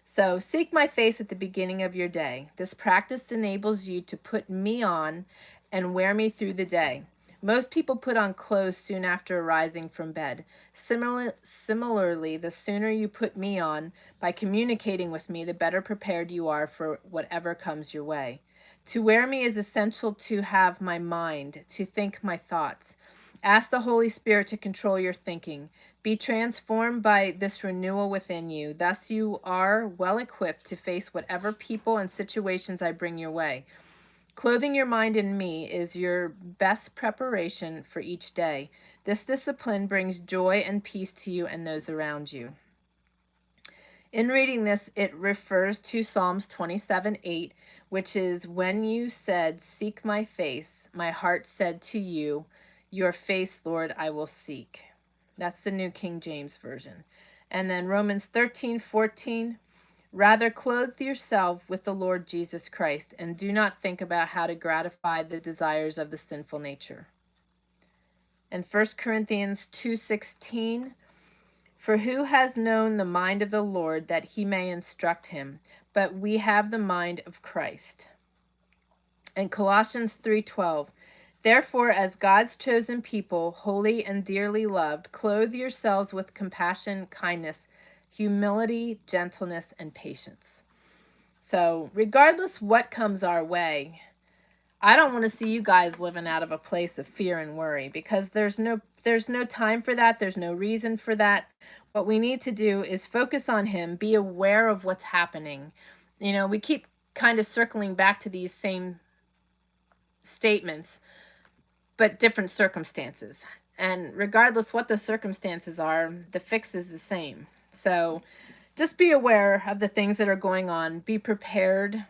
So seek my face at the beginning of your day. This practice enables you to put me on and wear me through the day. Most people put on clothes soon after arising from bed. Similarly, the sooner you put me on by communicating with me, the better prepared you are for whatever comes your way. To wear me is essential to have my mind, to think my thoughts. Ask the Holy Spirit to control your thinking. Be transformed by this renewal within you. Thus you are well equipped to face whatever people and situations I bring your way. Clothing your mind in me is your best preparation for each day. This discipline brings joy and peace to you and those around you. In reading this, it refers to Psalms 27:8, which is, when you said, seek my face, my heart said to you, your face, Lord, I will seek. That's the New King James Version. And then Romans 13:14, rather clothe yourself with the Lord Jesus Christ and do not think about how to gratify the desires of the sinful nature. And 1 Corinthians 2:16, for who has known the mind of the Lord that he may instruct him? But we have the mind of Christ. And Colossians 3:12, therefore, as God's chosen people, holy and dearly loved, clothe yourselves with compassion, kindness, humility, gentleness, and patience. So regardless what comes our way, I don't want to see you guys living out of a place of fear and worry, because there's no time for that. There's no reason for that. What we need to do is focus on him, be aware of what's happening. You know, we keep kind of circling back to these same statements, but different circumstances. And regardless what the circumstances are, the fix is the same. So just be aware of the things that are going on. Be prepared.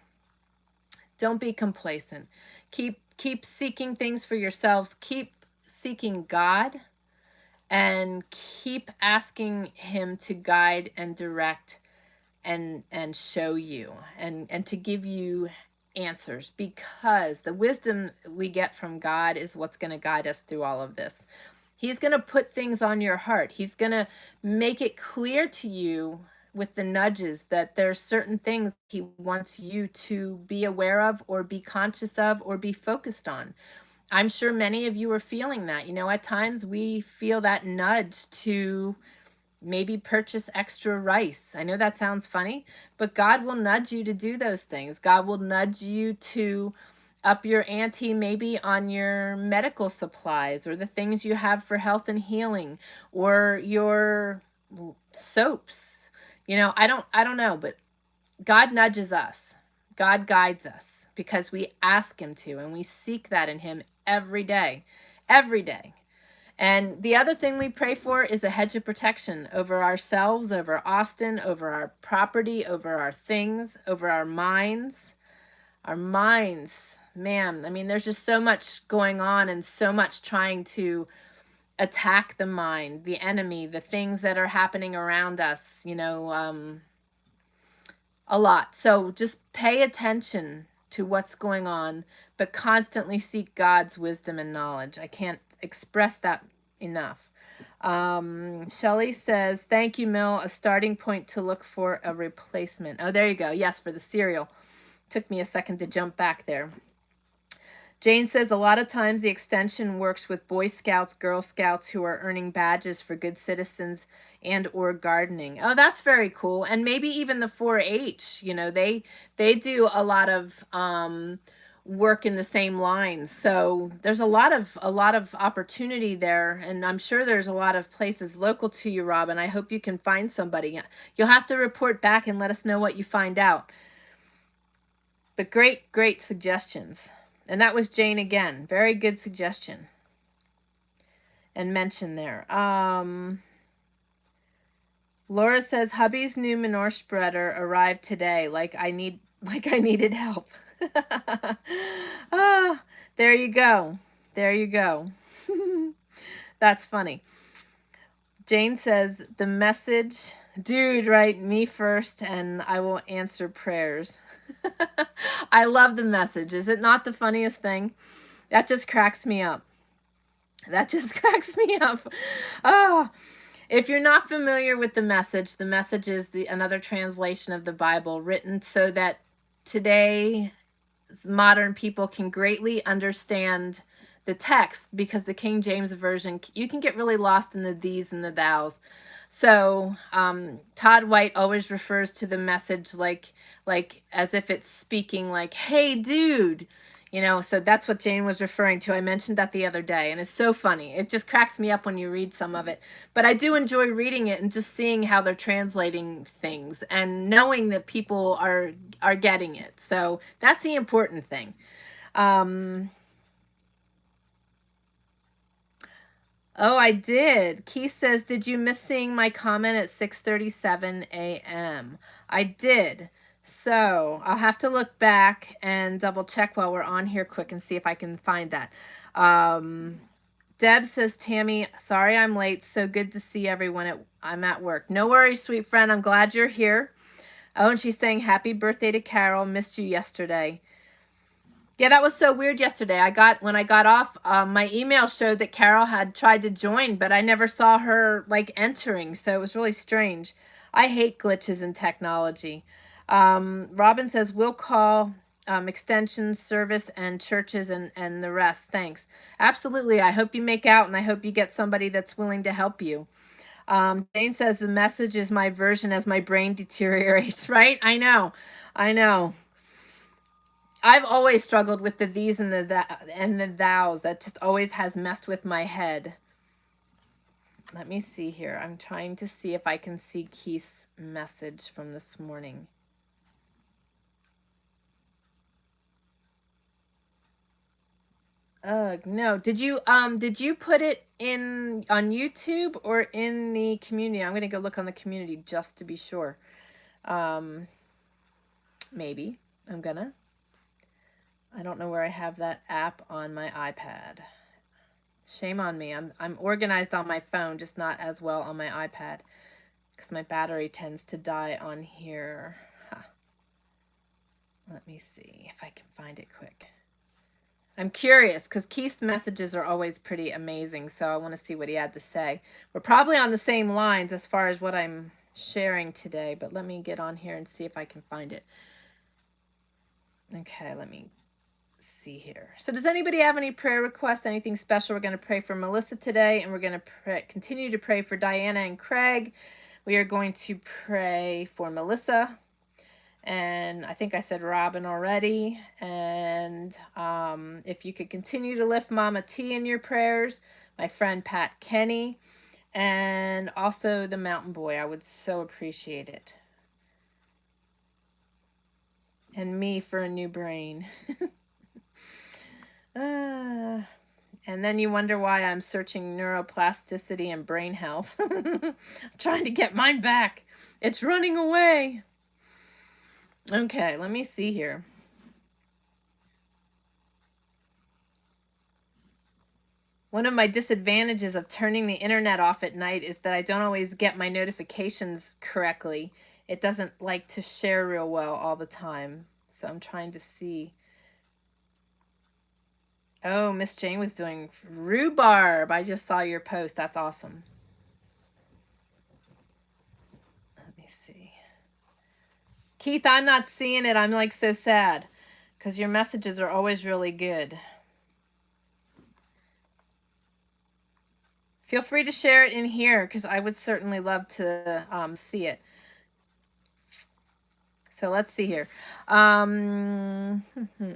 Don't be complacent. Keep seeking things for yourselves. Keep seeking God and keep asking him to guide and direct and show you and to give you answers, because the wisdom we get from God is what's going to guide us through all of this. He's going to put things on your heart. He's going to make it clear to you with the nudges that there's certain things he wants you to be aware of or be conscious of or be focused on. I'm sure many of you are feeling that. You know, at times we feel that nudge to maybe purchase extra rice. I know that sounds funny, but God will nudge you to do those things. God will nudge you to up your ante maybe on your medical supplies or the things you have for health and healing or your soaps. You know, I don't know, but God nudges us. God guides us because we ask him to, and we seek that in him every day. Every day. And the other thing we pray for is a hedge of protection over ourselves, over Austin, over our property, over our things, over our minds. Our minds, man, I mean, there's just so much going on and so much trying to attack the mind, the enemy, the things that are happening around us, you know, a lot. So just pay attention to what's going on, but constantly seek God's wisdom and knowledge. I can't express that enough. Shelley says, thank you, Mill. A starting point to look for a replacement. Oh, there you go. Yes, for the cereal. Took me a second to jump back there. Jane says, a lot of times the extension works with Boy Scouts, Girl Scouts who are earning badges for good citizens and or gardening. Oh, that's very cool. And maybe even the 4-H, you know, they do a lot of work in the same lines. So there's a lot of opportunity there. And I'm sure there's a lot of places local to you, Robin. I hope you can find somebody. You'll have to report back and let us know what you find out. But great suggestions. And that was Jane again. Very good suggestion and mention there. Laura says, hubby's new manure spreader arrived today. Like I needed help. Ah, there you go. There you go. That's funny. Jane says, the message, dude, right? Me first, and I will answer prayers. I love the message. Is it not the funniest thing? That just cracks me up. That just cracks me up. Oh, if you're not familiar with the message is another translation of the Bible written so that today modern people can greatly understand the text, because the King James Version, you can get really lost in the these and the thous. So Todd White always refers to the message like as if it's speaking like, hey, dude, you know, so that's what Jane was referring to. I mentioned that the other day, and it's so funny. It just cracks me up when you read some of it. But I do enjoy reading it and just seeing how they're translating things and knowing that people are getting it. So that's the important thing. Oh, I did. Keith says, did you miss seeing my comment at 6:37 a.m.? I did. So I'll have to look back and double check while we're on here quick and see if I can find that. Deb says, Tammy, sorry I'm late. So good to see everyone. I'm at work. No worries, sweet friend. I'm glad you're here. Oh, and she's saying, happy birthday to Carol. Missed you yesterday. Yeah, that was so weird yesterday. When I got off, my email showed that Carol had tried to join, but I never saw her like entering. So it was really strange. I hate glitches in technology. Robin says, we'll call extension service and churches and the rest. Thanks. Absolutely. I hope you make out, and I hope you get somebody that's willing to help you. Jane says, the message is my version as my brain deteriorates, right? I know. I've always struggled with the these and the thous. That just always has messed with my head. Let me see here. I'm trying to see if I can see Keith's message from this morning. No. Did you put it in on YouTube or in the community? I'm gonna go look on the community just to be sure. Maybe. I don't know where I have that app on my iPad. Shame on me. I'm organized on my phone, just not as well on my iPad, because my battery tends to die on here. Huh. Let me see if I can find it quick. I'm curious, because Keith's messages are always pretty amazing, so I want to see what he had to say. We're probably on the same lines as far as what I'm sharing today, but let me get on here and see if I can find it. Okay, let me see here. So does anybody have any prayer requests, anything special? We're going to pray for Melissa today, and we're going to continue to pray for Diana and Craig. We are going to pray for Melissa, and I think I said Robin already. And if you could continue to lift Mama T in your prayers, my friend Pat Kenny, and also the Mountain Boy, I would so appreciate it. And me for a new brain. And then you wonder why I'm searching neuroplasticity and brain health. I'm trying to get mine back. It's running away. Okay, let me see here. One of my disadvantages of turning the internet off at night is that I don't always get my notifications correctly. It doesn't like to share real well all the time. So I'm trying to see. Oh, Miss Jane was doing rhubarb. I just saw your post. That's awesome. Let me see. Keith, I'm not seeing it. I'm like so sad because your messages are always really good. Feel free to share it in here because I would certainly love to see it. So let's see here.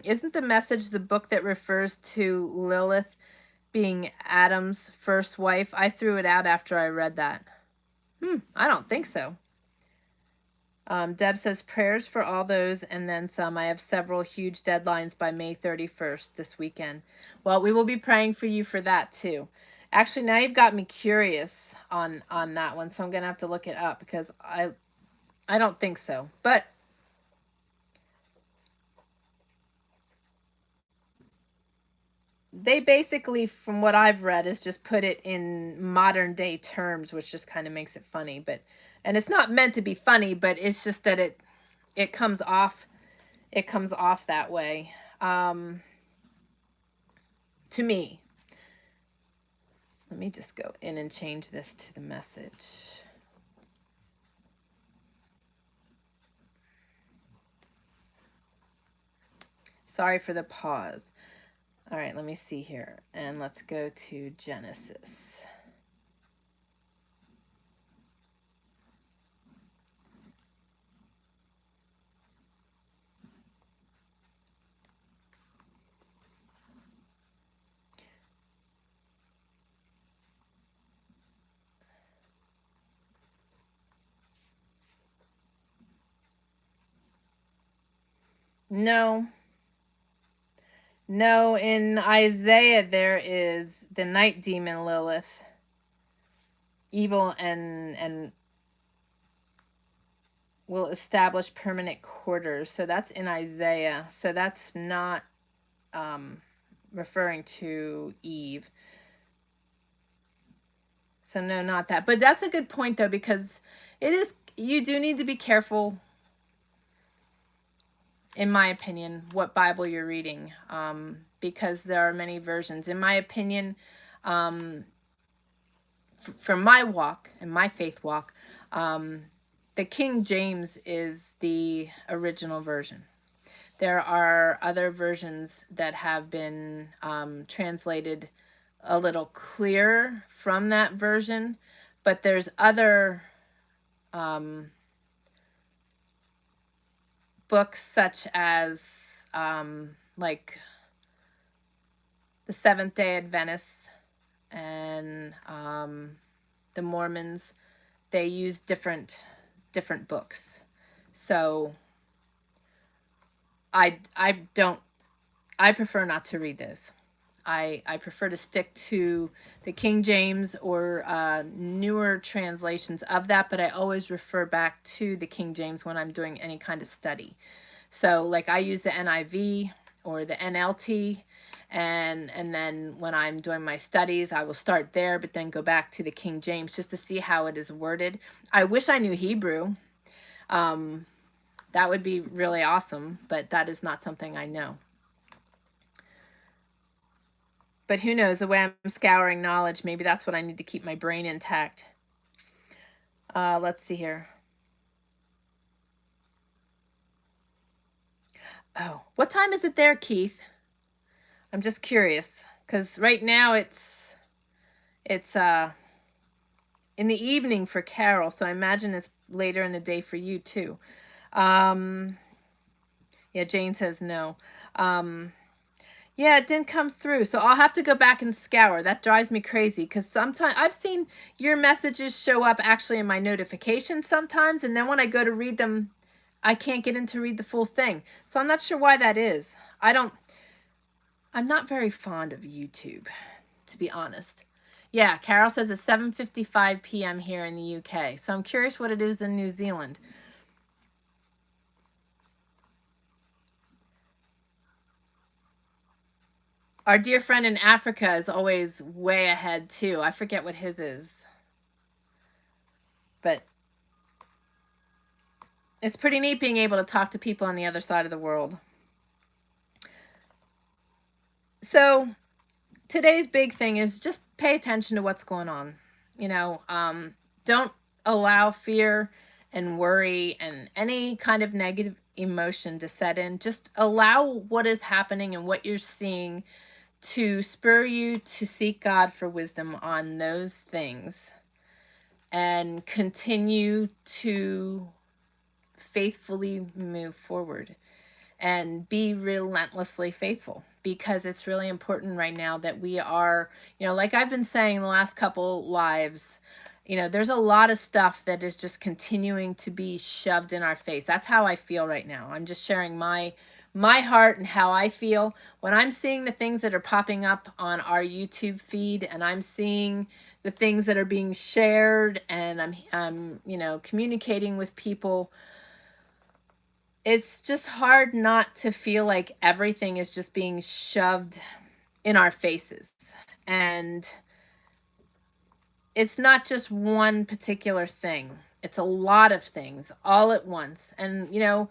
Isn't the message the book that refers to Lilith being Adam's first wife? I threw it out after I read that. I don't think so. Deb says prayers for all those and then some. I have several huge deadlines by May 31st this weekend. Well, we will be praying for you for that too. Actually, now you've got me curious on that one, so I'm going to have to look it up because I don't think so. But they basically, from what I've read, is just put it in modern day terms, which just kind of makes it funny. And it's not meant to be funny, but it's just that it comes off that way to me. Let me just go in and change this to the message. Sorry for the pause. All right, let me see here. And let's go to Genesis. No, in Isaiah there is the night demon Lilith, evil and will establish permanent quarters. So that's in Isaiah. So that's not referring to Eve. So no, not that. But that's a good point though, because you do need to be careful, in my opinion, what Bible you're reading, because there are many versions. In my opinion, from my walk and my faith walk, the King James is the original version. There are other versions that have been translated a little clearer from that version, but there's other books such as like the Seventh-day Adventists and the Mormons. They use different books. So I prefer not to read those. I prefer to stick to the King James or newer translations of that, but I always refer back to the King James when I'm doing any kind of study. So like I use the NIV or the NLT, And then when I'm doing my studies, I will start there, but then go back to the King James just to see how it is worded. I wish I knew Hebrew. That would be really awesome, but that is not something I know. But who knows, the way I'm scouring knowledge, maybe that's what I need to keep my brain intact. Let's see here. Oh, what time is it there, Keith? I'm just curious, because right now it's in the evening for Carol, so I imagine it's later in the day for you too. Yeah, Jane says no. Yeah, it didn't come through, so I'll have to go back and scour. That drives me crazy, because sometimes I've seen your messages show up actually in my notifications sometimes, and then when I go to read them, I can't get in to read the full thing. So I'm not sure why that is. I'm not very fond of YouTube, to be honest. Yeah, Carol says it's 7:55 p.m. here in the UK. So I'm curious what it is in New Zealand. Our dear friend in Africa is always way ahead too. I forget what his is. But it's pretty neat being able to talk to people on the other side of the world. So today's big thing is just pay attention to what's going on. You know, don't allow fear and worry and any kind of negative emotion to set in. Just allow what is happening and what you're seeing to spur you to seek God for wisdom on those things and continue to faithfully move forward and be relentlessly faithful, because it's really important right now that we are, you know, like I've been saying the last couple lives, you know, there's a lot of stuff that is just continuing to be shoved in our face. That's how I feel right now. I'm just sharing my heart and how I feel when I'm seeing the things that are popping up on our YouTube feed, and I'm seeing the things that are being shared, and I'm you know, communicating with people. It's just hard not to feel like everything is just being shoved in our faces. And it's not just one particular thing. It's a lot of things all at once. And, you know,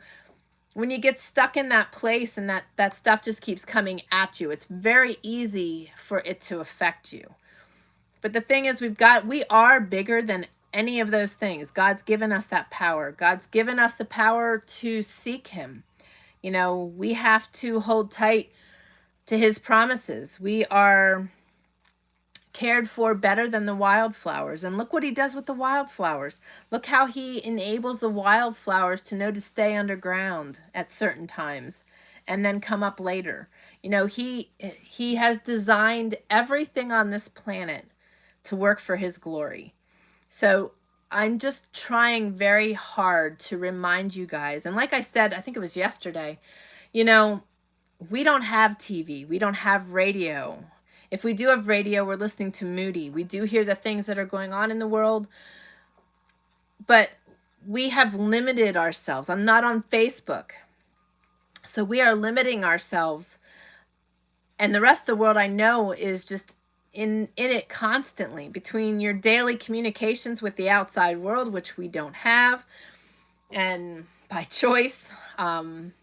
when you get stuck in that place and that stuff just keeps coming at you, it's very easy for it to affect you. But the thing is, we are bigger than any of those things. God's given us that power. God's given us the power to seek him. You know, we have to hold tight to his promises. We are cared for better than the wildflowers. And look what he does with the wildflowers. Look how he enables the wildflowers to know to stay underground at certain times and then come up later. You know, he has designed everything on this planet to work for his glory. So I'm just trying very hard to remind you guys. And like I said, I think it was yesterday, you know, we don't have TV. We don't have radio. If we do have radio, we're listening to Moody. We do hear the things that are going on in the world, but we have limited ourselves. I'm not on Facebook. So we are limiting ourselves. And the rest of the world, I know, is just in it constantly, between your daily communications with the outside world, which we don't have, and by choice, and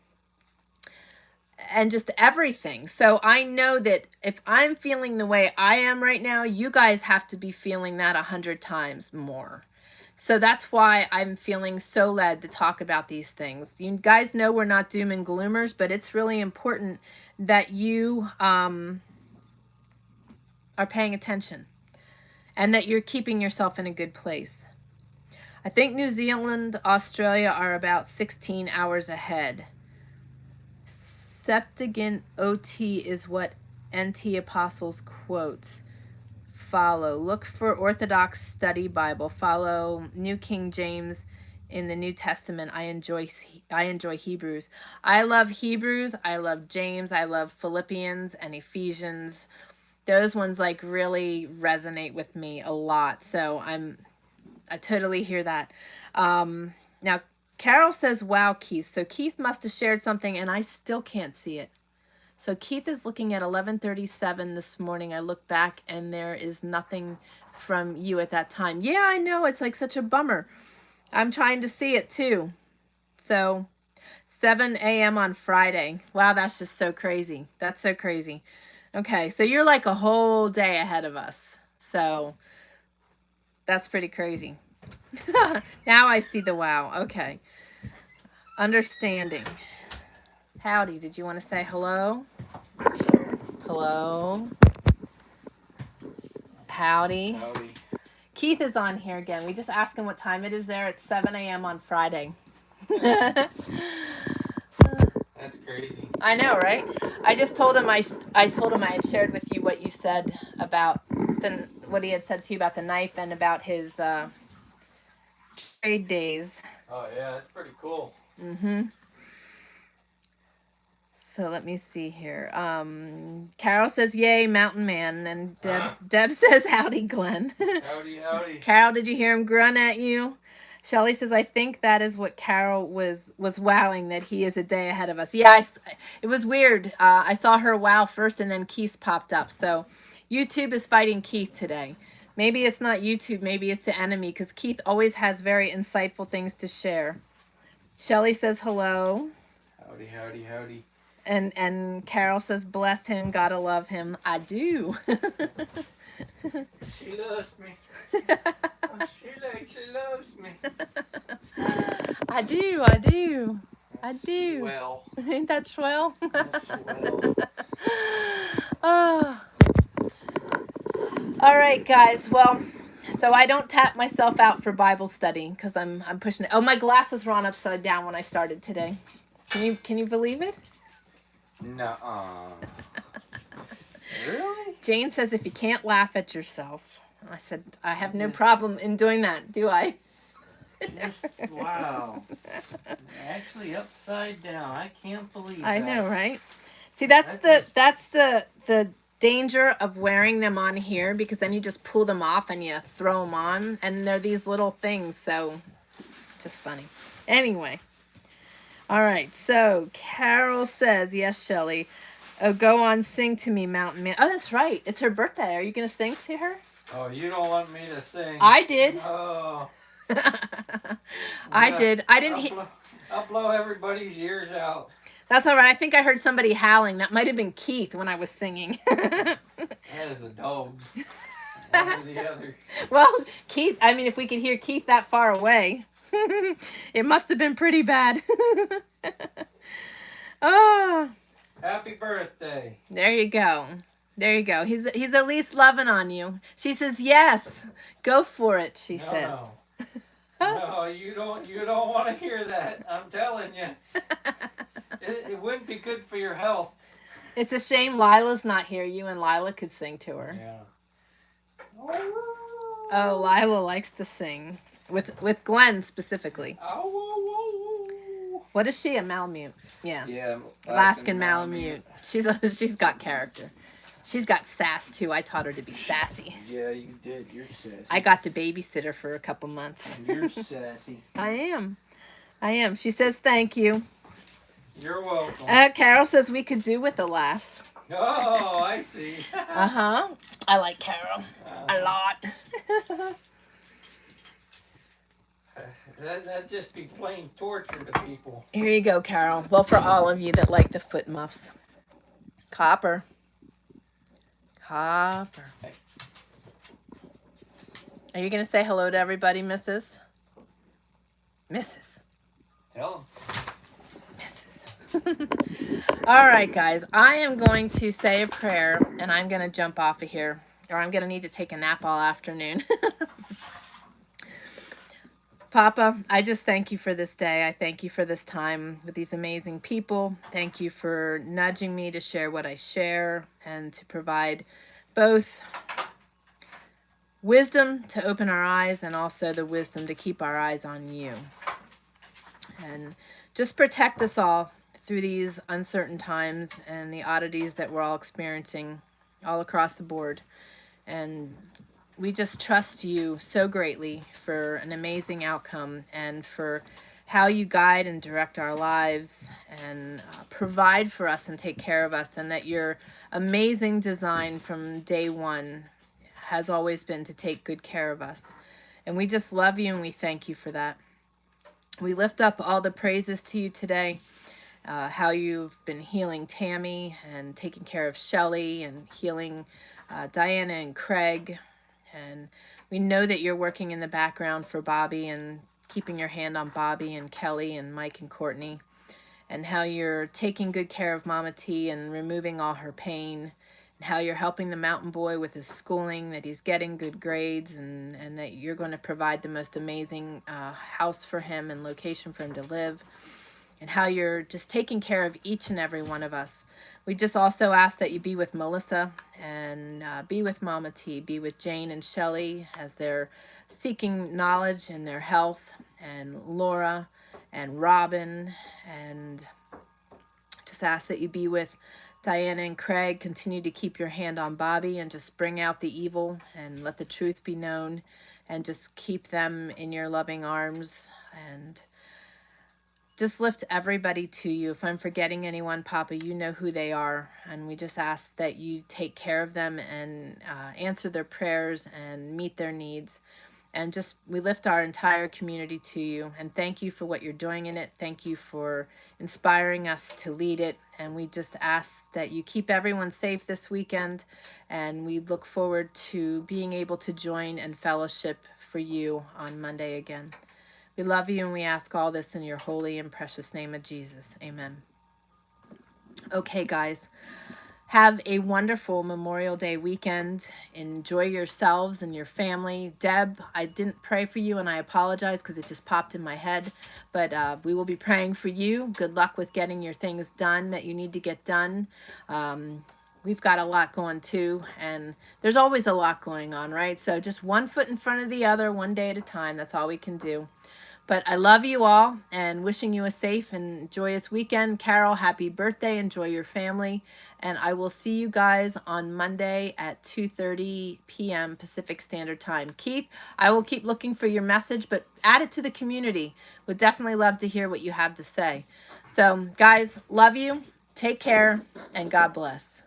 just everything. So I know that if I'm feeling the way I am right now, you guys have to be feeling that 100 times more. So that's why I'm feeling so led to talk about these things. You guys know we're not doom and gloomers, but it's really important that you are paying attention and that you're keeping yourself in a good place. I think New Zealand, Australia are about 16 hours ahead. Septuagint OT is what NT Apostles quotes. Follow. Look for Orthodox Study Bible. Follow New King James in the New Testament. I enjoy Hebrews. I love Hebrews. I love James. I love Philippians and Ephesians. Those ones like really resonate with me a lot. So I totally hear that. Now Carol says, wow, Keith. So Keith must have shared something and I still can't see it. So Keith is looking at 11:37 this morning. I look back and there is nothing from you at that time. Yeah, I know. It's like such a bummer. I'm trying to see it too. So 7 a.m. on Friday. Wow, that's just so crazy. That's so crazy. Okay, so you're like a whole day ahead of us. So that's pretty crazy. Now I see the wow. Okay. Understanding. Howdy, did you want to say hello? Hello? Howdy. Howdy. Keith is on here again. We just asked him what time it is there. It's 7 a.m. on Friday. That's crazy. I know, right? I just told him I told him I had shared with you what you said about what he had said to you about the knife and about his trade days. Oh yeah, that's pretty cool. Mm-hmm. So let me see here. Carol says, yay, mountain man. And Deb says, howdy, Glenn. Howdy, howdy. Carol, did you hear him grunt at you? Shelley says, I think that is what Carol was wowing, that he is a day ahead of us. Yeah, it was weird. I saw her wow first and then Keith popped up. So YouTube is fighting Keith today. Maybe it's not YouTube. Maybe it's the enemy because Keith always has very insightful things to share. Shelley says, hello. Howdy, howdy, howdy. And Carol says, bless him, gotta love him. I do. She loves me. She loves me. I do. I do. Swell. Ain't that swell? That's swell. Oh. All right, guys. Well, so I don't tap myself out for Bible study because I'm pushing it. Oh, my glasses were on upside down when I started today. Can you believe it? Nuh-uh. Really? Jane says if you can't laugh at yourself. I said I have no problem in doing that, do I? Wow. Actually upside down. I can't believe that. I know, right? See, that's the danger of wearing them on here because then you just pull them off and you throw them on and they're these little things, so just funny. Anyway. All right. So, Carol says, "Yes, Shelley. Oh, go on, sing to me, Mountain Man." Oh, that's right. It's her birthday. Are you going to sing to her? Oh, you don't want me to sing. I did. Oh. I did. I didn't I'll blow everybody's ears out. That's all right. I think I heard somebody howling. That might have been Keith when I was singing. That is the dogs. One or the other. Well, Keith, I mean, if we could hear Keith that far away, it must have been pretty bad. Oh. Happy birthday. There you go. There you go. He's at least loving on you. She says, yes, go for it, she says. No. No, you don't want to hear that. I'm telling you. It wouldn't be good for your health. It's a shame Lila's not here. You and Lila could sing to her. Yeah. Oh, Lila likes to sing. With Glenn specifically. What is she? A Malamute. Yeah. Yeah. Alaskan Malamute. She's got character. She's got sass too. I taught her to be sassy. Yeah, you did. You're sassy. I got to babysit her for a couple months. You're sassy. I am. She says thank you. You're welcome. Carol says we could do with a laugh. Oh, I see. Uh-huh. I like Carol a lot. That'd just be plain torture to people. Here you go, Carol. Well, for all of you that like the foot muffs. Copper. Are you going to say hello to everybody, Mrs.? Mrs. Tell them. Mrs. All right, guys. I am going to say a prayer, and I'm going to jump off of here. Or I'm going to need to take a nap all afternoon. Papa, I just thank you for this day. I thank you for this time with these amazing people. Thank you for nudging me to share what I share and to provide both wisdom to open our eyes and also the wisdom to keep our eyes on you. And just protect us all through these uncertain times and the oddities that we're all experiencing all across the board. And we just trust you so greatly for an amazing outcome and for how you guide and direct our lives and provide for us and take care of us, and that your amazing design from day one has always been to take good care of us. And we just love you and we thank you for that. We lift up all the praises to you today, how you've been healing Tammy and taking care of Shelly and healing Diana and Craig. And we know that you're working in the background for Bobbi and keeping your hand on Bobbi and Kelly and Mike and Courtney, and how you're taking good care of Mama T and removing all her pain, and how you're helping the mountain boy with his schooling, that he's getting good grades, and that you're going to provide the most amazing house for him and location for him to live, and how you're just taking care of each and every one of us. We just also ask that you be with Melissa and be with Mama T, be with Jane and Shelly as they're seeking knowledge in their health, and Laura and Robin, and just ask that you be with Diana and Craig. Continue to keep your hand on Bobbi and just bring out the evil and let the truth be known, and just keep them in your loving arms, and just lift everybody to you. If I'm forgetting anyone, Papa, you know who they are, and we just ask that you take care of them and answer their prayers and meet their needs. And just, we lift our entire community to you, and thank you for what you're doing in it. Thank you for inspiring us to lead it, and we just ask that you keep everyone safe this weekend, and we look forward to being able to join and fellowship for you on Monday again. We love you, and we ask all this in your holy and precious name of Jesus. Amen. Okay, guys. Have a wonderful Memorial Day weekend. Enjoy yourselves and your family. Deb, I didn't pray for you, and I apologize because it just popped in my head. But we will be praying for you. Good luck with getting your things done that you need to get done. We've got a lot going too, and there's always a lot going on, right? So just one foot in front of the other, one day at a time. That's all we can do. But I love you all and wishing you a safe and joyous weekend. Carol, happy birthday. Enjoy your family. And I will see you guys on Monday at 2:30 p.m. Pacific Standard Time. Keith, I will keep looking for your message, but add it to the community. Would definitely love to hear what you have to say. So, guys, love you. Take care, and God bless.